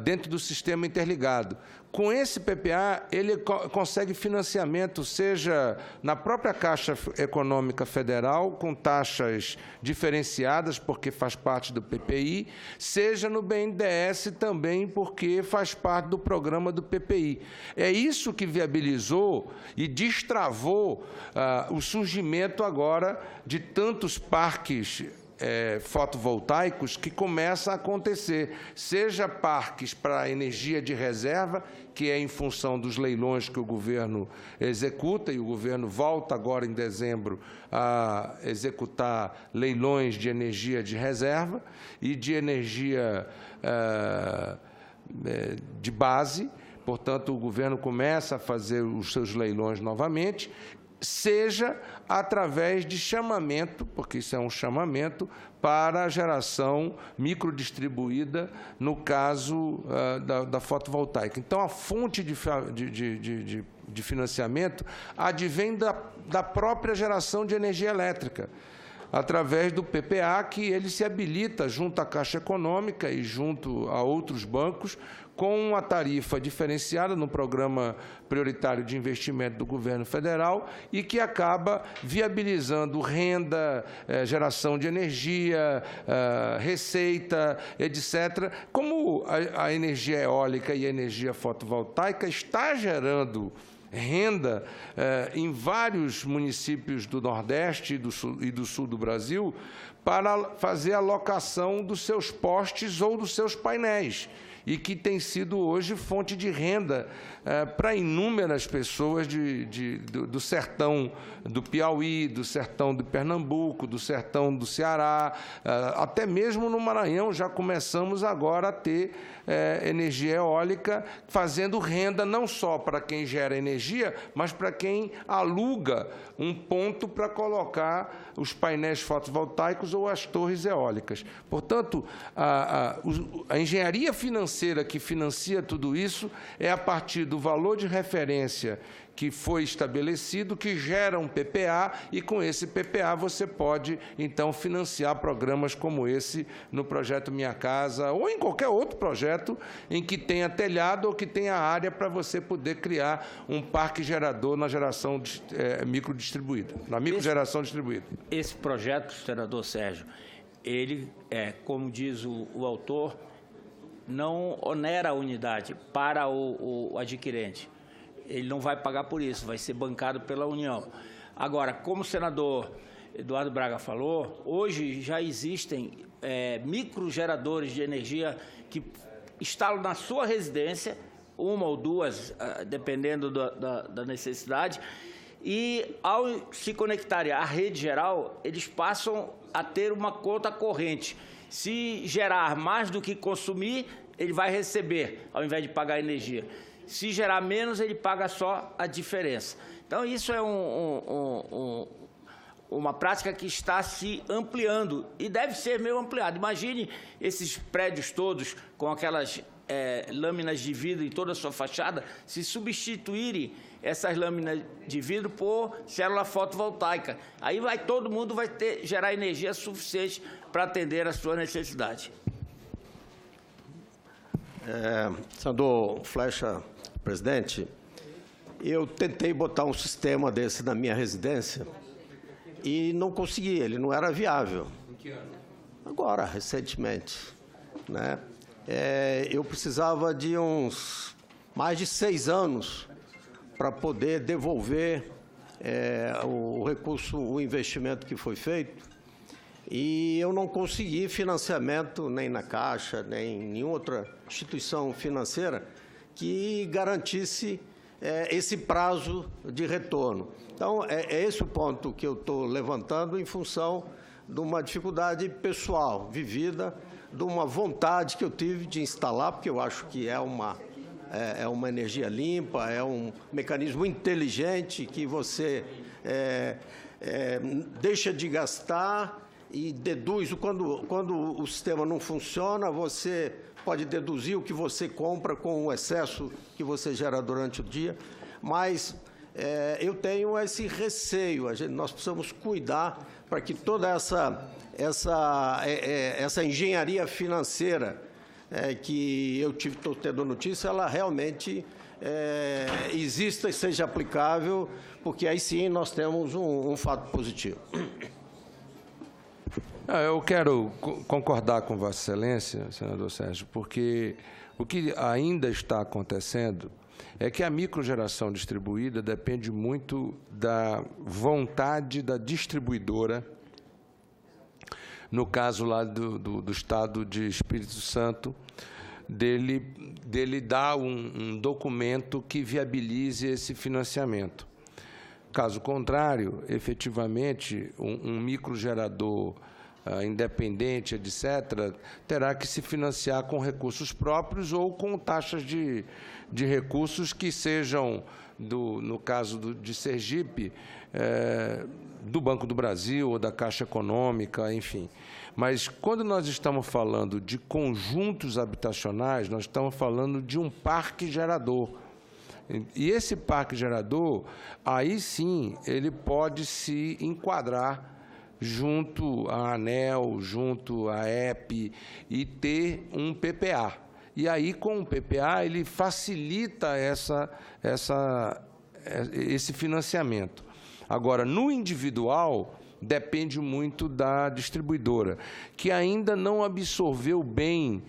dentro do sistema interligado. Com esse PPA, ele consegue financiamento, seja na própria Caixa Econômica Federal, com taxas diferenciadas, porque faz parte do PPI, seja no BNDES também, porque faz parte do programa do PPI. É isso que viabilizou e destravou o surgimento agora de tantos parques fotovoltaicos que começa a acontecer, seja parques para energia de reserva, que é em função dos leilões que o governo executa, e o governo volta agora em dezembro a executar leilões de energia de reserva e de energia de base. Portanto, o governo começa a fazer os seus leilões novamente, seja através de chamamento, porque isso é um chamamento, para a geração microdistribuída, no caso da fotovoltaica. Então, a fonte de financiamento advém da própria geração de energia elétrica, através do PPA, que ele se habilita junto à Caixa Econômica e junto a outros bancos, com uma tarifa diferenciada no Programa Prioritário de Investimento do Governo Federal e que acaba viabilizando renda, geração de energia, receita, etc. Como a energia eólica e a energia fotovoltaica está gerando renda em vários municípios do Nordeste e do Sul do Brasil, para fazer a locação dos seus postes ou dos seus painéis, e que tem sido hoje fonte de renda para inúmeras pessoas do sertão do Piauí, do sertão de Pernambuco, do sertão do Ceará, até mesmo no Maranhão já começamos agora a ter energia eólica, fazendo renda não só para quem gera energia, mas para quem aluga um ponto para colocar os painéis fotovoltaicos ou as torres eólicas. Portanto, a engenharia financeira que financia tudo isso é a partir do valor de referência que foi estabelecido, que gera um PPA, e com esse PPA você pode, então, financiar programas como esse no projeto Minha Casa ou em qualquer outro projeto em que tenha telhado ou que tenha área para você poder criar um parque gerador na geração microdistribuída, na microgeração distribuída. Esse projeto, senador Sérgio, ele, como diz o autor, não onera a unidade para o adquirente. Ele não vai pagar por isso, vai ser bancado pela União. Agora, como o senador Eduardo Braga falou, hoje já existem microgeradores de energia que instalam na sua residência, uma ou duas, dependendo da necessidade, e, ao se conectarem à rede geral, eles passam a ter uma conta corrente. Se gerar mais do que consumir, ele vai receber, ao invés de pagar energia. Se gerar menos, ele paga só a diferença. Então, isso é uma prática que está se ampliando e deve ser meio ampliada. Imagine esses prédios todos com aquelas lâminas de vidro em toda a sua fachada, se substituírem essas lâminas de vidro por célula fotovoltaica. Aí todo mundo vai gerar energia suficiente para atender a sua necessidade. Senador Flecha, presidente, eu tentei botar um sistema desse na minha residência e não consegui, ele não era viável. Em que ano? Agora, recentemente, né? Eu precisava de mais de 6 anos para poder devolver o recurso, o investimento que foi feito, e eu não consegui financiamento nem na Caixa, nem em nenhuma outra instituição financeira que garantisse esse prazo de retorno. Então, é esse o ponto que eu estou levantando em função de uma dificuldade pessoal vivida, de uma vontade que eu tive de instalar, porque eu acho que é uma é uma energia limpa, é um mecanismo inteligente que você deixa de gastar e deduz. Quando o sistema não funciona, você pode deduzir o que você compra com o excesso que você gera durante o dia. Mas eu tenho esse receio. Nós precisamos cuidar para que toda essa engenharia financeira que eu estou tendo notícia, ela realmente exista e seja aplicável, porque aí sim nós temos um fato positivo. Eu quero concordar com Vossa Excelência, senador Sérgio, porque o que ainda está acontecendo é que a microgeração distribuída depende muito da vontade da distribuidora, no caso lá do Estado de Espírito Santo, dele dar um documento que viabilize esse financiamento. Caso contrário, efetivamente, um microgerador independente, etc., terá que se financiar com recursos próprios ou com taxas de recursos que sejam, no caso de Sergipe, do Banco do Brasil ou da Caixa Econômica, enfim. Mas, quando nós estamos falando de conjuntos habitacionais, nós estamos falando de um parque gerador. E esse parque gerador, aí sim, ele pode se enquadrar junto à ANEEL, junto à EP, e ter um PPA. E aí, com o PPA, ele facilita esse financiamento. Agora, no individual, depende muito da distribuidora, que ainda não absorveu bem,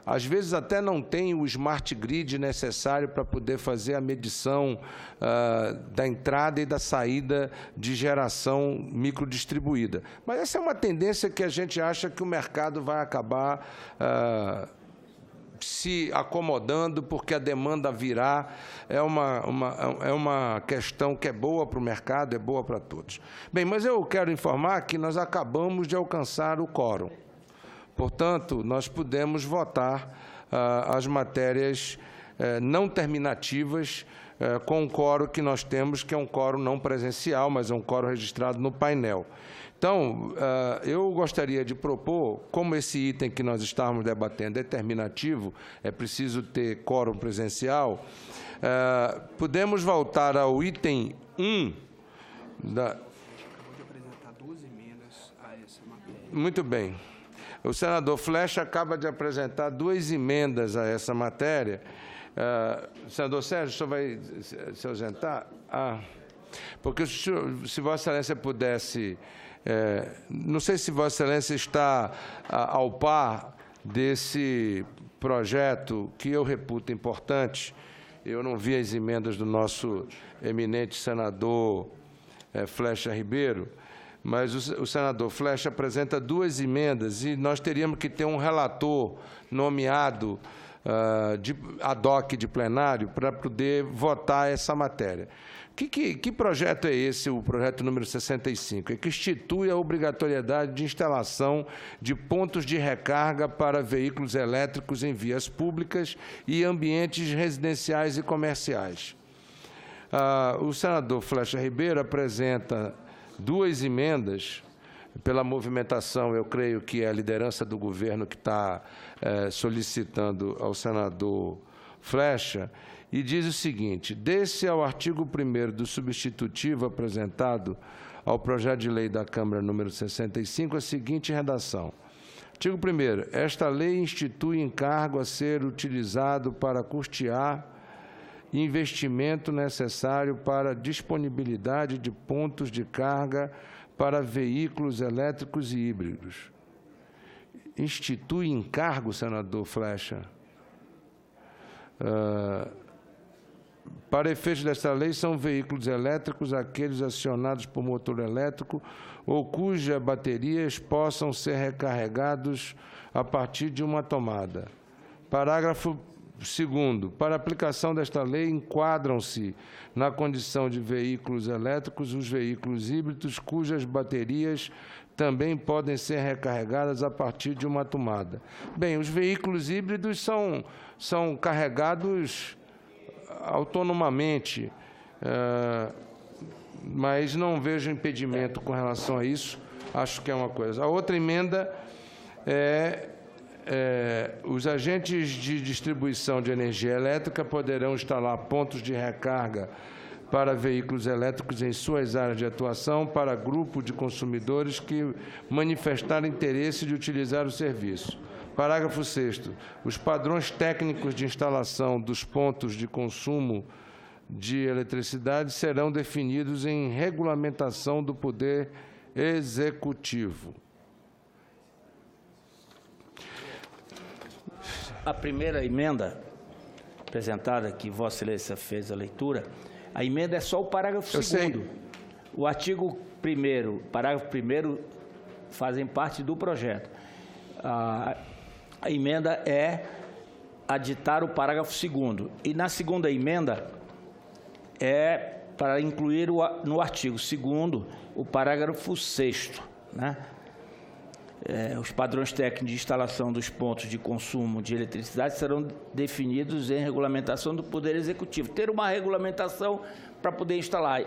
às vezes até não tem o smart grid necessário para poder fazer a medição da entrada e da saída de geração microdistribuída. Mas essa é uma tendência que a gente acha que o mercado vai acabar se acomodando, porque a demanda virá. É uma questão que é boa para o mercado, é boa para todos. Bem, mas eu quero informar que nós acabamos de alcançar o quórum. Portanto, nós podemos votar as matérias não terminativas com o quórum que nós temos, que é um quórum não presencial, mas é um quórum registrado no painel. Então, eu gostaria de propor, como esse item que nós estávamos debatendo é terminativo, é preciso ter quórum presencial, podemos voltar ao item 1 da... Acabou de apresentar 2 emendas a essa matéria. Muito bem. O senador Flecha acaba de apresentar 2 emendas a essa matéria. Senador Sérgio, o senhor vai se ausentar? Porque se Vossa Excelência pudesse... não sei se Vossa Excelência está ao par desse projeto, que eu reputo importante. Eu não vi as emendas do nosso eminente senador Flecha Ribeiro, mas o senador Flecha apresenta 2 emendas e nós teríamos que ter um relator nomeado ad hoc de plenário para poder votar essa matéria. Que projeto é esse, o projeto número 65? É que institui a obrigatoriedade de instalação de pontos de recarga para veículos elétricos em vias públicas e ambientes residenciais e comerciais. O senador Flecha Ribeiro apresenta 2 emendas, pela movimentação, eu creio que é a liderança do governo que está solicitando ao senador Flecha, e diz o seguinte: desse ao artigo 1º do substitutivo apresentado ao projeto de lei da Câmara número 65, a seguinte redação. Artigo 1º. Esta lei institui encargo a ser utilizado para custear investimento necessário para a disponibilidade de pontos de carga para veículos elétricos e híbridos. Institui encargo, senador Flecha? Para efeitos desta lei, são veículos elétricos aqueles acionados por motor elétrico ou cujas baterias possam ser recarregados a partir de uma tomada. Parágrafo Segundo, para a aplicação desta lei, enquadram-se na condição de veículos elétricos os veículos híbridos cujas baterias também podem ser recarregadas a partir de uma tomada. Bem, os veículos híbridos são carregados autonomamente, mas não vejo impedimento com relação a isso, acho que é uma coisa. A outra emenda os agentes de distribuição de energia elétrica poderão instalar pontos de recarga para veículos elétricos em suas áreas de atuação para grupo de consumidores que manifestarem interesse de utilizar o serviço. Parágrafo 6º. Os padrões técnicos de instalação dos pontos de consumo de eletricidade serão definidos em regulamentação do Poder Executivo. A primeira emenda apresentada, que Vossa Excelência fez a leitura, a emenda é só o parágrafo 2º. O artigo 1º, parágrafo 1º, fazem parte do projeto. A emenda é aditar o parágrafo 2º. E na segunda emenda é para incluir no artigo 2º o parágrafo 6º, né? Os padrões técnicos de instalação dos pontos de consumo de eletricidade serão definidos em regulamentação do Poder Executivo. Ter uma regulamentação para poder instalar.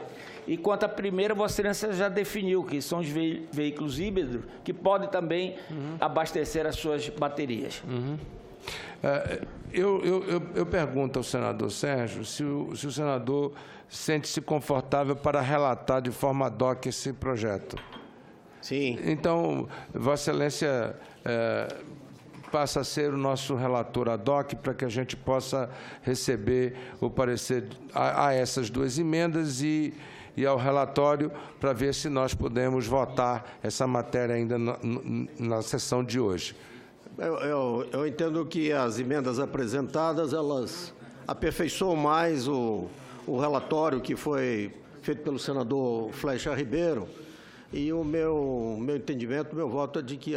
E quanto à primeira, Vossa Excelência já definiu que são os veículos híbridos que podem também abastecer as suas baterias. Eu pergunto ao senador Sérgio se o senador sente-se confortável para relatar de forma ad hoc esse projeto. Sim. Então, Vossa Excelência passa a ser o nosso relator ad hoc para que a gente possa receber o parecer a essas duas emendas e ao relatório para ver se nós podemos votar essa matéria ainda na sessão de hoje. Eu entendo que as emendas apresentadas, elas aperfeiçoam mais o relatório que foi feito pelo senador Flecha Ribeiro. E o meu entendimento, meu voto é de que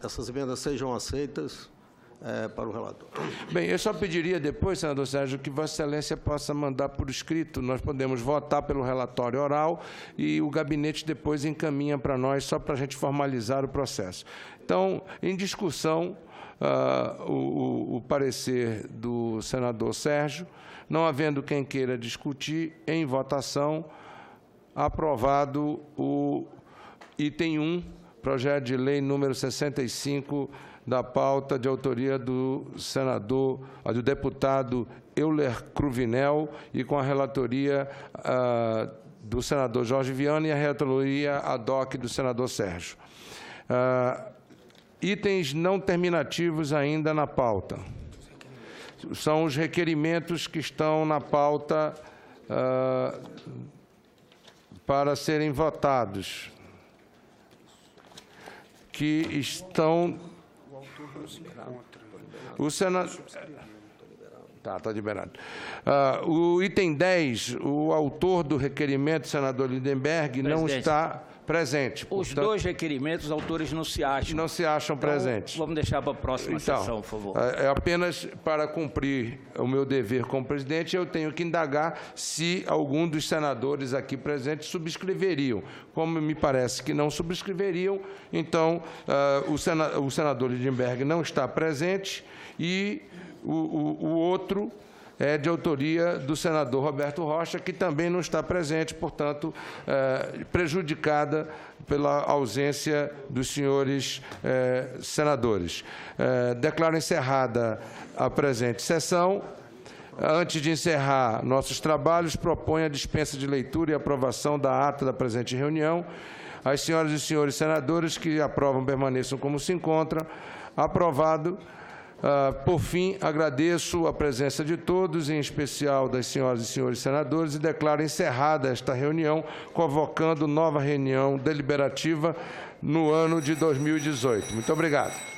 essas emendas sejam aceitas para o relator. Bem, eu só pediria depois, senador Sérgio, que Vossa Excelência possa mandar por escrito. Nós podemos votar pelo relatório oral e o gabinete depois encaminha para nós, só para a gente formalizar o processo. Então, em discussão, o parecer do senador Sérgio, não havendo quem queira discutir, em votação, aprovado o item 1, projeto de lei número 65, da pauta de autoria do do deputado Euler Cruvinel e com a relatoria do senador Jorge Viana e a relatoria ad hoc do senador Sérgio. Itens não terminativos ainda na pauta. São os requerimentos que estão na pauta para serem votados, que estão... O senador... Está liberado. O item 10, o autor do requerimento, senador Lindenberg, não está presente. Os dois requerimentos, os autores não se acham. Não se acham presentes. Vamos deixar para a próxima sessão, por favor. É apenas para cumprir o meu dever como presidente, eu tenho que indagar se algum dos senadores aqui presentes subscreveriam. Como me parece que não subscreveriam, então o senador Lindenberg não está presente e o outro é de autoria do senador Roberto Rocha, que também não está presente, portanto, prejudicada pela ausência dos senhores senadores. Declaro encerrada a presente sessão. Antes de encerrar nossos trabalhos, proponho a dispensa de leitura e aprovação da ata da presente reunião. As senhoras e senhores senadores que aprovam permaneçam como se encontram. Aprovado. Por fim, agradeço a presença de todos, em especial das senhoras e senhores senadores, e declaro encerrada esta reunião, convocando nova reunião deliberativa no ano de 2018. Muito obrigado.